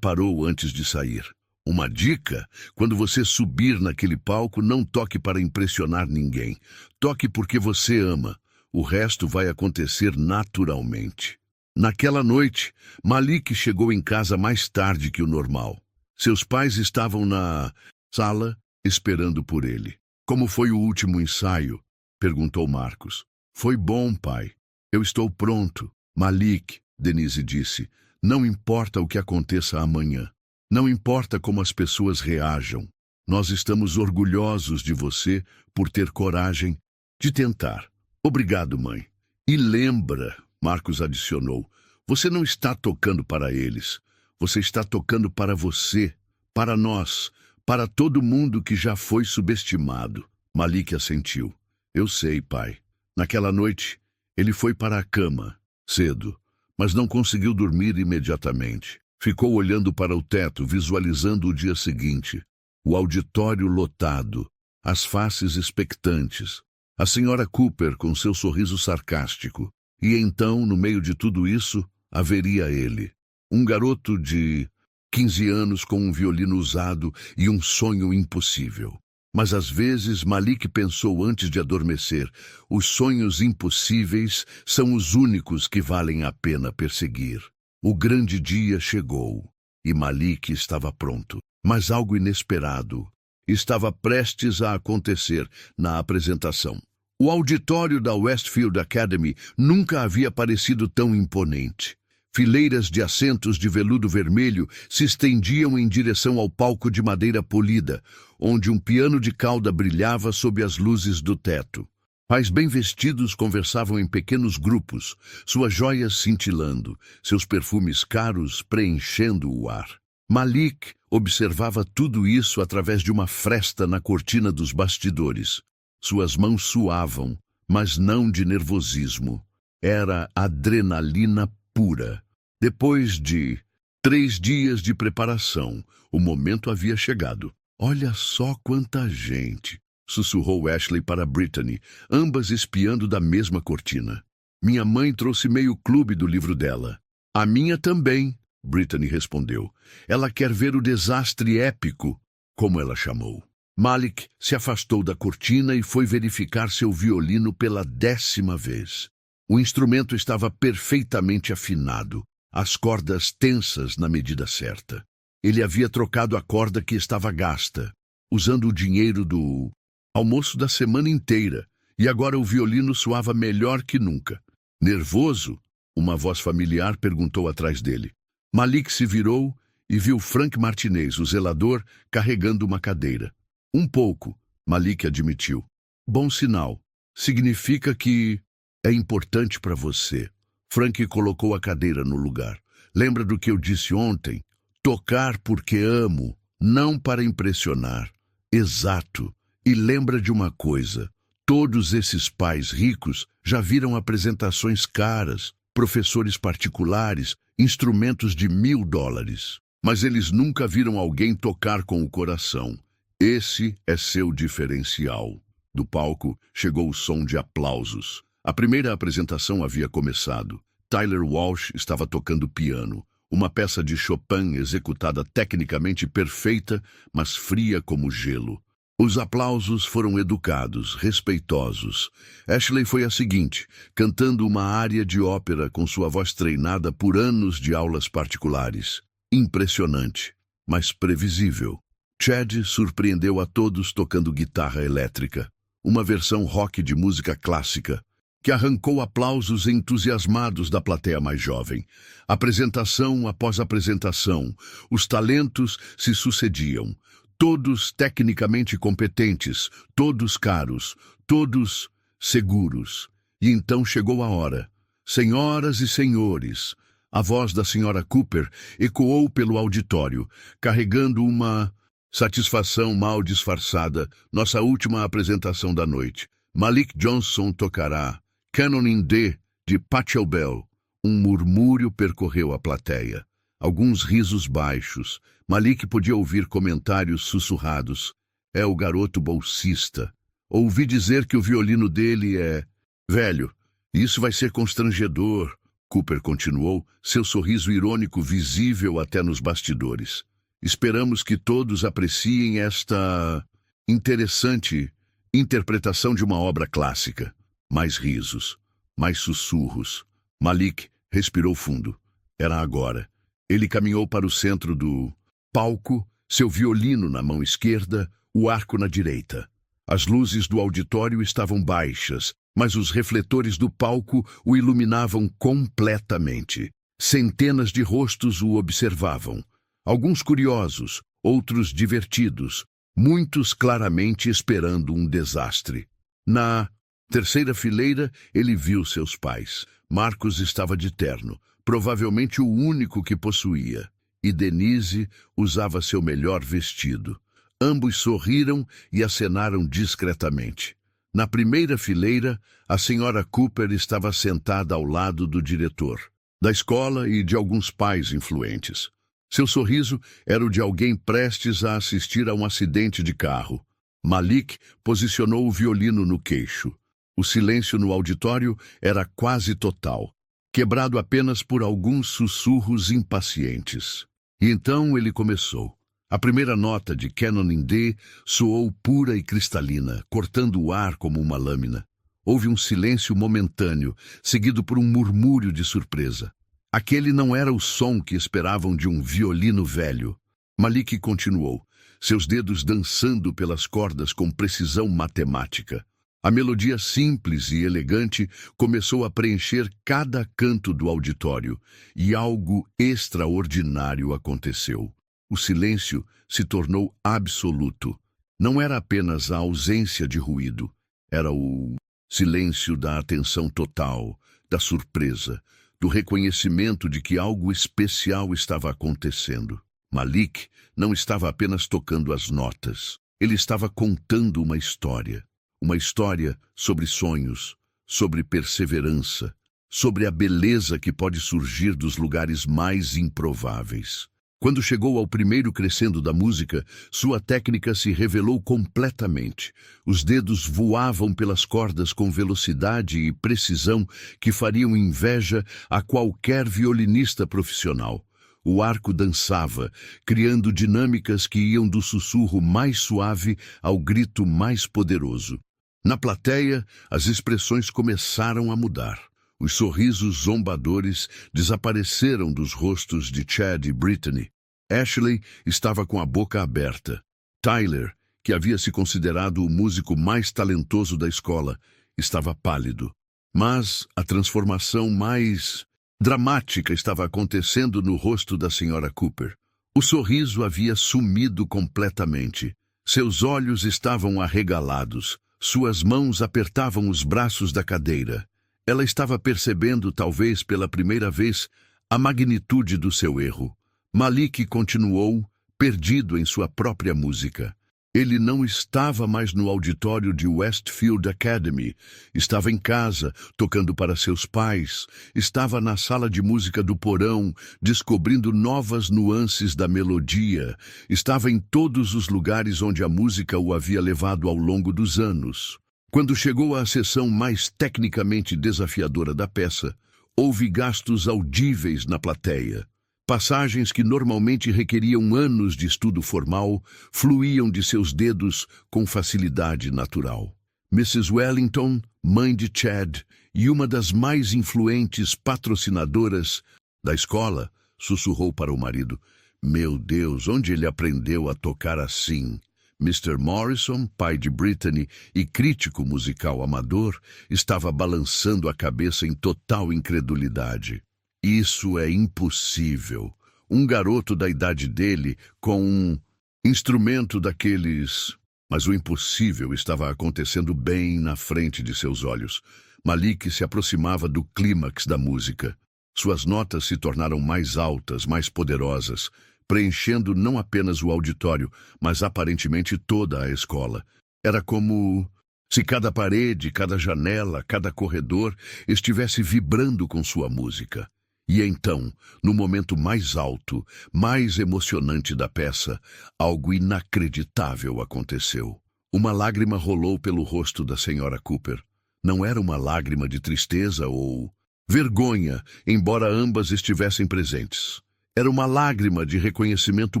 Speaker 1: parou antes de sair. "Uma dica: quando você subir naquele palco, não toque para impressionar ninguém. Toque porque você ama. O resto vai acontecer naturalmente." Naquela noite, Malik chegou em casa mais tarde que o normal. Seus pais estavam na sala esperando por ele. "Como foi o último ensaio?" perguntou Marcos. "Foi bom, pai. Eu estou pronto." "Malik", Denise disse, "não importa o que aconteça amanhã. Não importa como as pessoas reajam. Nós estamos orgulhosos de você por ter coragem de tentar." "Obrigado, mãe." "E lembra", Marcos adicionou, "você não está tocando para eles. Você está tocando para você, para nós, para todo mundo que já foi subestimado." Malik assentiu. "Eu sei, pai." Naquela noite, ele foi para a cama, cedo, mas não conseguiu dormir imediatamente. Ficou olhando para o teto, visualizando o dia seguinte. O auditório lotado, as faces expectantes, a senhora Cooper com seu sorriso sarcástico. E então, no meio de tudo isso, haveria ele. Um garoto de 15 anos com um violino usado e um sonho impossível. Mas às vezes Malik pensou antes de adormecer: os sonhos impossíveis são os únicos que valem a pena perseguir. O grande dia chegou e Malik estava pronto. Mas algo inesperado estava prestes a acontecer na apresentação. O auditório da Westfield Academy nunca havia parecido tão imponente. Fileiras de assentos de veludo vermelho se estendiam em direção ao palco de madeira polida, onde um piano de cauda brilhava sob as luzes do teto. Pais bem vestidos conversavam em pequenos grupos, suas joias cintilando, seus perfumes caros preenchendo o ar. Malik observava tudo isso através de uma fresta na cortina dos bastidores. Suas mãos suavam, mas não de nervosismo. Era adrenalina pura. Depois de 3 dias de preparação, o momento havia chegado. "Olha só quanta gente", sussurrou Ashley para Brittany, ambas espiando da mesma cortina. "Minha mãe trouxe meio clube do livro dela." "A minha também", Brittany respondeu. "Ela quer ver o desastre épico, como ela chamou." Malik se afastou da cortina e foi verificar seu violino pela 10ª vez. O instrumento estava perfeitamente afinado, as cordas tensas na medida certa. Ele havia trocado a corda que estava gasta, usando o dinheiro do almoço da semana inteira, e agora o violino soava melhor que nunca. "Nervoso?" uma voz familiar perguntou atrás dele. Malik se virou e viu Frank Martinez, o zelador, carregando uma cadeira. "Um pouco", Malik admitiu. "Bom sinal. Significa que é importante para você." Frank colocou a cadeira no lugar. "Lembra do que eu disse ontem? Tocar porque amo, não para impressionar." "Exato. E lembra de uma coisa. Todos esses pais ricos já viram apresentações caras, professores particulares, instrumentos de $1000. Mas eles nunca viram alguém tocar com o coração. Esse é seu diferencial." Do palco chegou o som de aplausos. A primeira apresentação havia começado. Tyler Walsh estava tocando piano, uma peça de Chopin executada tecnicamente perfeita, mas fria como gelo. Os aplausos foram educados, respeitosos. Ashley foi a seguinte, cantando uma área de ópera com sua voz treinada por anos de aulas particulares. Impressionante, mas previsível. Chad surpreendeu a todos tocando guitarra elétrica, uma versão rock de música clássica, que arrancou aplausos entusiasmados da plateia mais jovem. Apresentação após apresentação, os talentos se sucediam. Todos tecnicamente competentes, todos caros, todos seguros. E então chegou a hora. Senhoras e senhores, a voz da senhora Cooper ecoou pelo auditório, carregando uma satisfação mal disfarçada. Nossa última apresentação da noite. Malik Johnson tocará Canon in D, de Pachelbel. Um murmúrio percorreu a plateia. Alguns risos baixos. Malik podia ouvir comentários sussurrados. É o garoto bolsista. Ouvi dizer que o violino dele é velho. Isso vai ser constrangedor. Cooper continuou, seu sorriso irônico visível até nos bastidores. Esperamos que todos apreciem esta interessante interpretação de uma obra clássica. Mais risos, mais sussurros. Malik respirou fundo. Era agora. Ele caminhou para o centro do palco, seu violino na mão esquerda, o arco na direita. As luzes do auditório estavam baixas, mas os refletores do palco o iluminavam completamente. Centenas de rostos o observavam. Alguns curiosos, outros divertidos, muitos claramente esperando um desastre. Na terceira fileira, ele viu seus pais. Marcos estava de terno, provavelmente o único que possuía, e Denise usava seu melhor vestido. Ambos sorriram e acenaram discretamente. Na primeira fileira, a senhora Cooper estava sentada ao lado do diretor da escola e de alguns pais influentes. Seu sorriso era o de alguém prestes a assistir a um acidente de carro. Malik posicionou o violino no queixo. O silêncio no auditório era quase total, quebrado apenas por alguns sussurros impacientes. E então ele começou. A primeira nota de Canon in D soou pura e cristalina, cortando o ar como uma lâmina. Houve um silêncio momentâneo, seguido por um murmúrio de surpresa. Aquele não era o som que esperavam de um violino velho. Malik continuou, seus dedos dançando pelas cordas com precisão matemática. A melodia simples e elegante começou a preencher cada canto do auditório, e algo extraordinário aconteceu. O silêncio se tornou absoluto. Não era apenas a ausência de ruído, era o silêncio da atenção total, da surpresa, do reconhecimento de que algo especial estava acontecendo. Malik não estava apenas tocando as notas, ele estava contando uma história. Uma história sobre sonhos, sobre perseverança, sobre a beleza que pode surgir dos lugares mais improváveis. Quando chegou ao primeiro crescendo da música, sua técnica se revelou completamente. Os dedos voavam pelas cordas com velocidade e precisão que fariam inveja a qualquer violinista profissional. O arco dançava, criando dinâmicas que iam do sussurro mais suave ao grito mais poderoso. Na plateia, as expressões começaram a mudar. Os sorrisos zombadores desapareceram dos rostos de Chad e Brittany. Ashley estava com a boca aberta. Tyler, que havia se considerado o músico mais talentoso da escola, estava pálido. Mas a transformação mais dramática estava acontecendo no rosto da senhora Cooper. O sorriso havia sumido completamente. Seus olhos estavam arregalados. Suas mãos apertavam os braços da cadeira. Ela estava percebendo, talvez pela primeira vez, a magnitude do seu erro. Malik continuou, perdido em sua própria música. Ele não estava mais no auditório de Westfield Academy. Estava em casa, tocando para seus pais. Estava na sala de música do porão, descobrindo novas nuances da melodia. Estava em todos os lugares onde a música o havia levado ao longo dos anos. Quando chegou à seção mais tecnicamente desafiadora da peça, houve gastos audíveis na plateia. Passagens que normalmente requeriam anos de estudo formal fluíam de seus dedos com facilidade natural. Mrs. Wellington, mãe de Chad e uma das mais influentes patrocinadoras da escola, sussurrou para o marido: "Meu Deus, onde ele aprendeu a tocar assim?" Mr. Morrison, pai de Brittany e crítico musical amador, estava balançando a cabeça em total incredulidade. "Isso é impossível. Um garoto da idade dele com um instrumento daqueles..." Mas o impossível estava acontecendo bem na frente de seus olhos. Malik se aproximava do clímax da música. Suas notas se tornaram mais altas, mais poderosas, preenchendo não apenas o auditório, mas aparentemente toda a escola. Era como se cada parede, cada janela, cada corredor estivesse vibrando com sua música. E então, no momento mais alto, mais emocionante da peça, algo inacreditável aconteceu. Uma lágrima rolou pelo rosto da senhora Cooper. Não era uma lágrima de tristeza ou vergonha, embora ambas estivessem presentes. Era uma lágrima de reconhecimento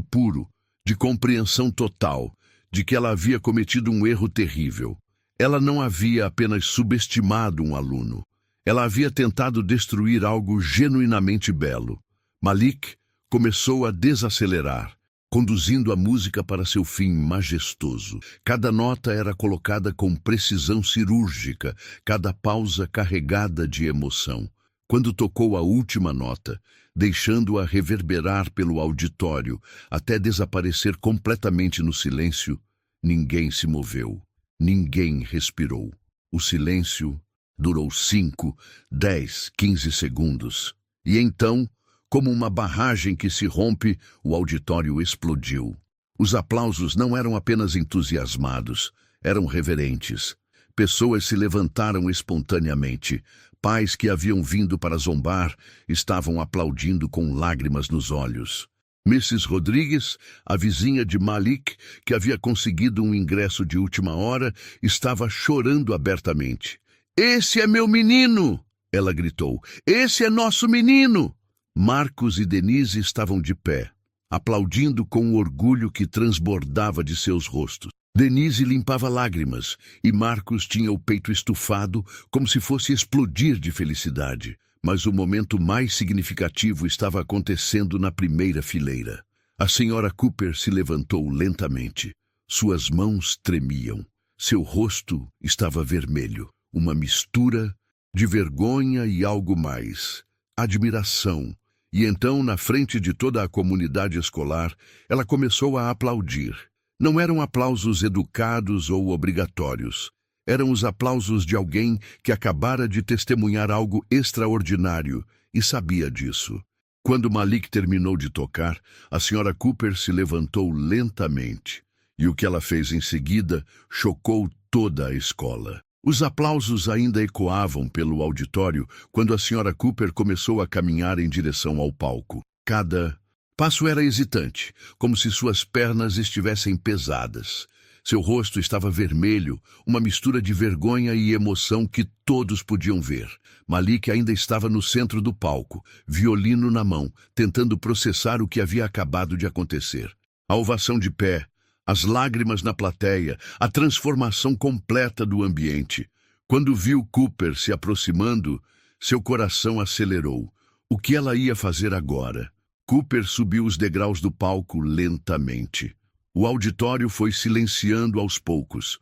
Speaker 1: puro, de compreensão total, de que ela havia cometido um erro terrível. Ela não havia apenas subestimado um aluno. Ela havia tentado destruir algo genuinamente belo. Malik começou a desacelerar, conduzindo a música para seu fim majestoso. Cada nota era colocada com precisão cirúrgica, cada pausa carregada de emoção. Quando tocou a última nota, deixando-a reverberar pelo auditório até desaparecer completamente no silêncio, ninguém se moveu, ninguém respirou. O silêncio durou 5, 10, 15 segundos. E então, como uma barragem que se rompe, o auditório explodiu. Os aplausos não eram apenas entusiasmados, eram reverentes. Pessoas se levantaram espontaneamente. Pais que haviam vindo para zombar estavam aplaudindo com lágrimas nos olhos. Mrs. Rodrigues, a vizinha de Malik, que havia conseguido um ingresso de última hora, estava chorando abertamente. "Esse é meu menino!" ela gritou. "Esse é nosso menino!" Marcos e Denise estavam de pé, aplaudindo com o orgulho que transbordava de seus rostos. Denise limpava lágrimas e Marcos tinha o peito estufado como se fosse explodir de felicidade. Mas o momento mais significativo estava acontecendo na primeira fileira. A senhora Cooper se levantou lentamente. Suas mãos tremiam. Seu rosto estava vermelho. Uma mistura de vergonha e algo mais. Admiração. E então, na frente de toda a comunidade escolar, ela começou a aplaudir. Não eram aplausos educados ou obrigatórios. Eram os aplausos de alguém que acabara de testemunhar algo extraordinário e sabia disso. Quando Malik terminou de tocar, a senhora Cooper se levantou lentamente. E o que ela fez em seguida chocou toda a escola. Os aplausos ainda ecoavam pelo auditório quando a senhora Cooper começou a caminhar em direção ao palco. Cada passo era hesitante, como se suas pernas estivessem pesadas. Seu rosto estava vermelho, uma mistura de vergonha e emoção que todos podiam ver. Malik ainda estava no centro do palco, violino na mão, tentando processar o que havia acabado de acontecer. A ovação de pé, as lágrimas na plateia, a transformação completa do ambiente. Quando viu Cooper se aproximando, seu coração acelerou. O que ela ia fazer agora? Cooper subiu os degraus do palco lentamente. O auditório foi silenciando aos poucos,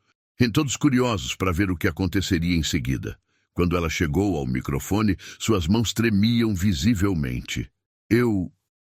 Speaker 1: todos curiosos para ver o que aconteceria em seguida. Quando ela chegou ao microfone, suas mãos tremiam visivelmente.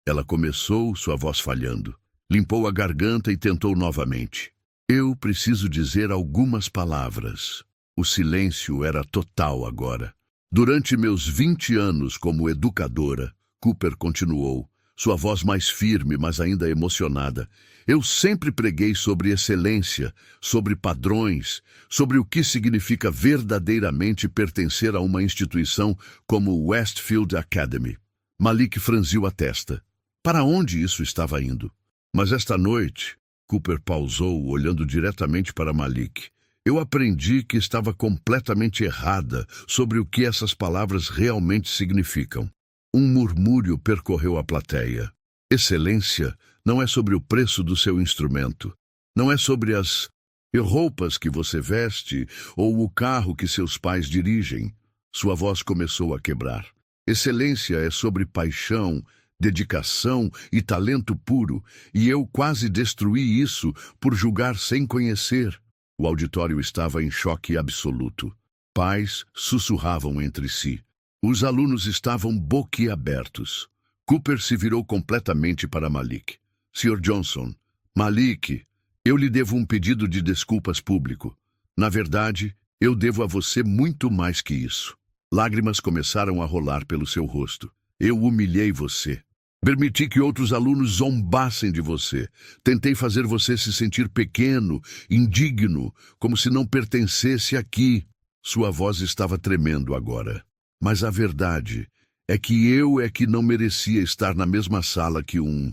Speaker 1: Ela começou, sua voz falhando. Limpou a garganta e tentou novamente. "Eu preciso dizer algumas palavras." O silêncio era total agora. "Durante meus 20 anos como educadora," Cooper continuou, sua voz mais firme, mas ainda emocionada, "eu sempre preguei sobre excelência, sobre padrões, sobre o que significa verdadeiramente pertencer a uma instituição como Westfield Academy." Malik franziu a testa. Para onde isso estava indo? "Mas esta noite," Cooper pausou, olhando diretamente para Malik, "eu aprendi que estava completamente errada sobre o que essas palavras realmente significam." Um murmúrio percorreu a plateia. Excelência não é sobre o preço do seu instrumento. Não é sobre as roupas que você veste ou o carro que seus pais dirigem. Sua voz começou a quebrar. Excelência é sobre paixão, dedicação e talento puro, e eu quase destruí isso por julgar sem conhecer. O auditório estava em choque absoluto. Pais sussurravam entre si. Os alunos estavam boquiabertos. Cooper se virou completamente para Malik. Sr. Johnson, Malik, eu lhe devo um pedido de desculpas público. Na verdade, eu devo a você muito mais que isso. Lágrimas começaram a rolar pelo seu rosto. Eu humilhei você. Permiti que outros alunos zombassem de você. Tentei fazer você se sentir pequeno, indigno, como se não pertencesse aqui. Sua voz estava tremendo agora. Mas a verdade é que eu é que não merecia estar na mesma sala que um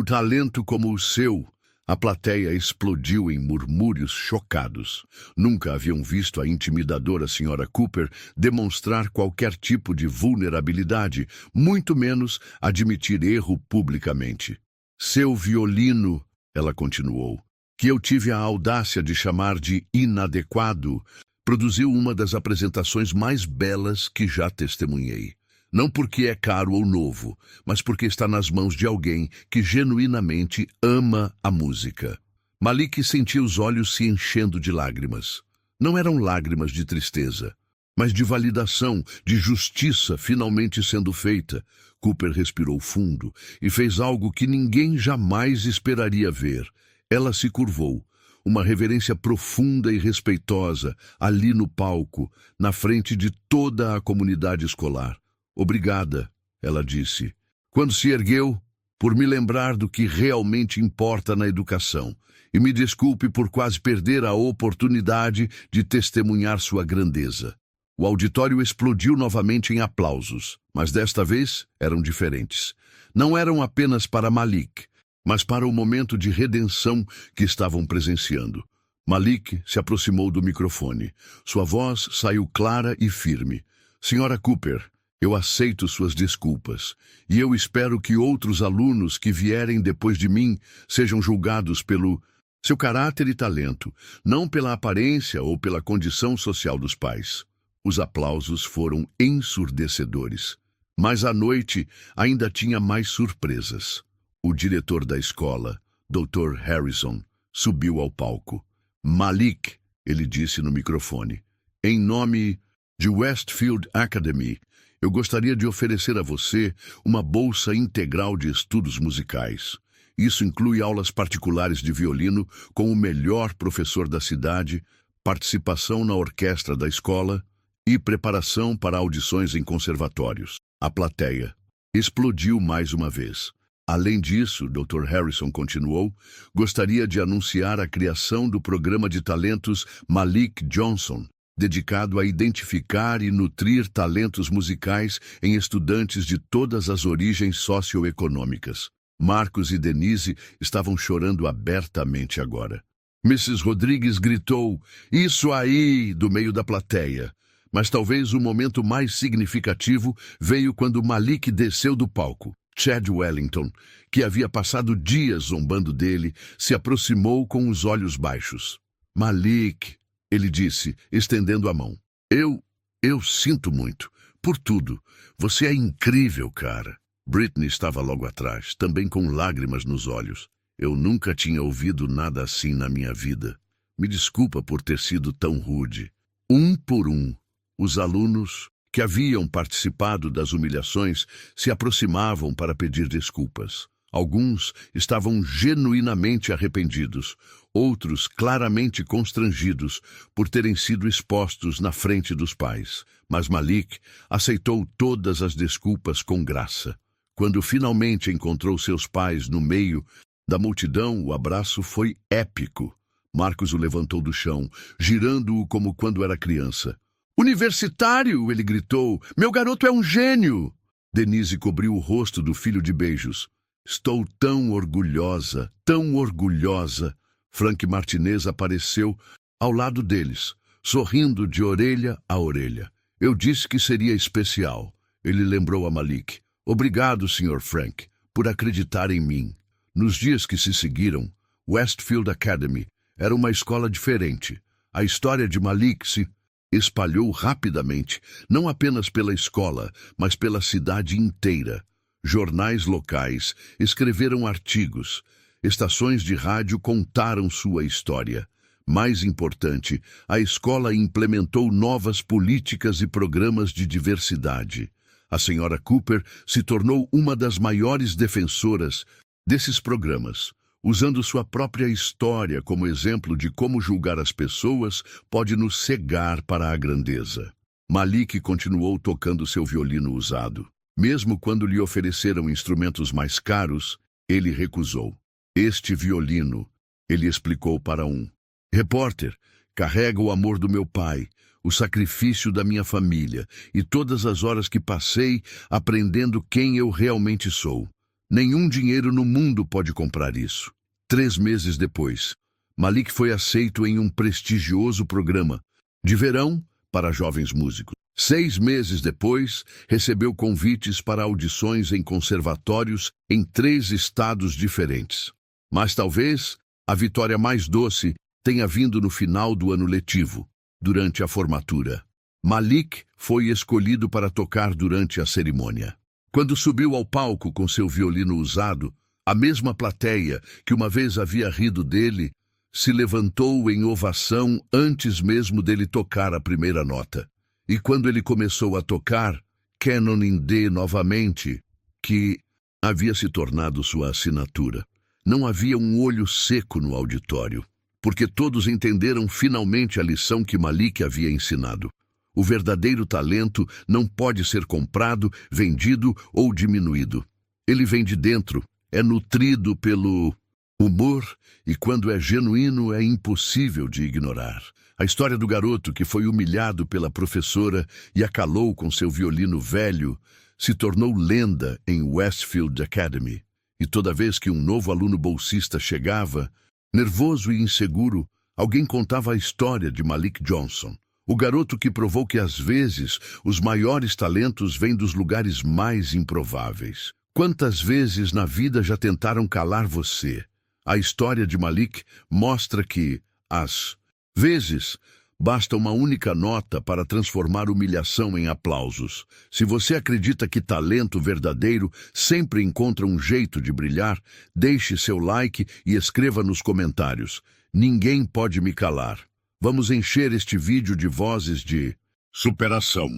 Speaker 1: talento como o seu. A plateia explodiu em murmúrios chocados. Nunca haviam visto a intimidadora Sra. Cooper demonstrar qualquer tipo de vulnerabilidade, muito menos admitir erro publicamente. Seu violino, ela continuou, que eu tive a audácia de chamar de inadequado, produziu uma das apresentações mais belas que já testemunhei. Não porque é caro ou novo, mas porque está nas mãos de alguém que genuinamente ama a música. Malik sentia os olhos se enchendo de lágrimas. Não eram lágrimas de tristeza, mas de validação, de justiça finalmente sendo feita. Cooper respirou fundo e fez algo que ninguém jamais esperaria ver. Ela se curvou. Uma reverência profunda e respeitosa, ali no palco, na frente de toda a comunidade escolar. Obrigada, ela disse, quando se ergueu, por me lembrar do que realmente importa na educação, e me desculpe por quase perder a oportunidade de testemunhar sua grandeza. O auditório explodiu novamente em aplausos, mas desta vez eram diferentes. Não eram apenas para Malik, mas para o momento de redenção que estavam presenciando. Malik se aproximou do microfone. Sua voz saiu clara e firme. Sra. Cooper, eu aceito suas desculpas, e eu espero que outros alunos que vierem depois de mim sejam julgados pelo seu caráter e talento, não pela aparência ou pela condição social dos pais. Os aplausos foram ensurdecedores. Mas a noite ainda tinha mais surpresas. O diretor da escola, Dr. Harrison, subiu ao palco. Malik, ele disse no microfone, em nome de Westfield Academy, eu gostaria de oferecer a você uma bolsa integral de estudos musicais. Isso inclui aulas particulares de violino com o melhor professor da cidade, participação na orquestra da escola e preparação para audições em conservatórios. A plateia explodiu mais uma vez. Além disso, Dr. Harrison continuou, gostaria de anunciar a criação do programa de talentos Malik Johnson, dedicado a identificar e nutrir talentos musicais em estudantes de todas as origens socioeconômicas. Marcos e Denise estavam chorando abertamente agora. Mrs. Rodrigues gritou, "Isso aí!" do meio da plateia. Mas talvez o momento mais significativo veio quando Malik desceu do palco. Chad Wellington, que havia passado dias zombando dele, se aproximou com os olhos baixos. Malik, ele disse, estendendo a mão. Eu sinto muito. Por tudo. Você é incrível, cara. Britney estava logo atrás, também com lágrimas nos olhos. Eu nunca tinha ouvido nada assim na minha vida. Me desculpa por ter sido tão rude. Um por um, os alunos que haviam participado das humilhações se aproximavam para pedir desculpas. Alguns estavam genuinamente arrependidos, outros claramente constrangidos por terem sido expostos na frente dos pais. Mas Malik aceitou todas as desculpas com graça. Quando finalmente encontrou seus pais no meio da multidão, o abraço foi épico. Marcos o levantou do chão, girando-o como quando era criança. "Universitário!" ele gritou. "Meu garoto é um gênio!" Denise cobriu o rosto do filho de beijos. "Estou tão orgulhosa, tão orgulhosa!" Frank Martinez apareceu ao lado deles, sorrindo de orelha a orelha. "Eu disse que seria especial." Ele lembrou a Malik. Obrigado, Sr. Frank, por acreditar em mim. Nos dias que se seguiram, Westfield Academy era uma escola diferente. A história de Malik se espalhou rapidamente, não apenas pela escola, mas pela cidade inteira. Jornais locais escreveram artigos, estações de rádio contaram sua história. Mais importante, a escola implementou novas políticas e programas de diversidade. A Sra. Cooper se tornou uma das maiores defensoras desses programas, usando sua própria história como exemplo de como julgar as pessoas pode nos cegar para a grandeza. Malik continuou tocando seu violino usado. Mesmo quando lhe ofereceram instrumentos mais caros, ele recusou. Este violino, ele explicou para um repórter, carrega o amor do meu pai, o sacrifício da minha família e todas as horas que passei aprendendo quem eu realmente sou. Nenhum dinheiro no mundo pode comprar isso. 3 meses depois, Malik foi aceito em um prestigioso programa de verão para jovens músicos. 6 meses depois, recebeu convites para audições em conservatórios em 3 estados diferentes. Mas talvez a vitória mais doce tenha vindo no final do ano letivo, durante a formatura. Malik foi escolhido para tocar durante a cerimônia. Quando subiu ao palco com seu violino usado, a mesma plateia que uma vez havia rido dele se levantou em ovação antes mesmo dele tocar a primeira nota. E quando ele começou a tocar Canon in D novamente, que havia se tornado sua assinatura, não havia um olho seco no auditório, porque todos entenderam finalmente a lição que Malik havia ensinado. O verdadeiro talento não pode ser comprado, vendido ou diminuído. Ele vem de dentro, é nutrido pelo humor e quando é genuíno é impossível de ignorar. A história do garoto que foi humilhado pela professora e a calou com seu violino velho se tornou lenda em Westfield Academy. E toda vez que um novo aluno bolsista chegava, nervoso e inseguro, alguém contava a história de Malik Johnson. O garoto que provou que às vezes os maiores talentos vêm dos lugares mais improváveis. Quantas vezes na vida já tentaram calar você? A história de Malik mostra que, às vezes, basta uma única nota para transformar humilhação em aplausos. Se você acredita que talento verdadeiro sempre encontra um jeito de brilhar, deixe seu like e escreva nos comentários. Ninguém pode me calar. Vamos encher este vídeo de vozes de superação.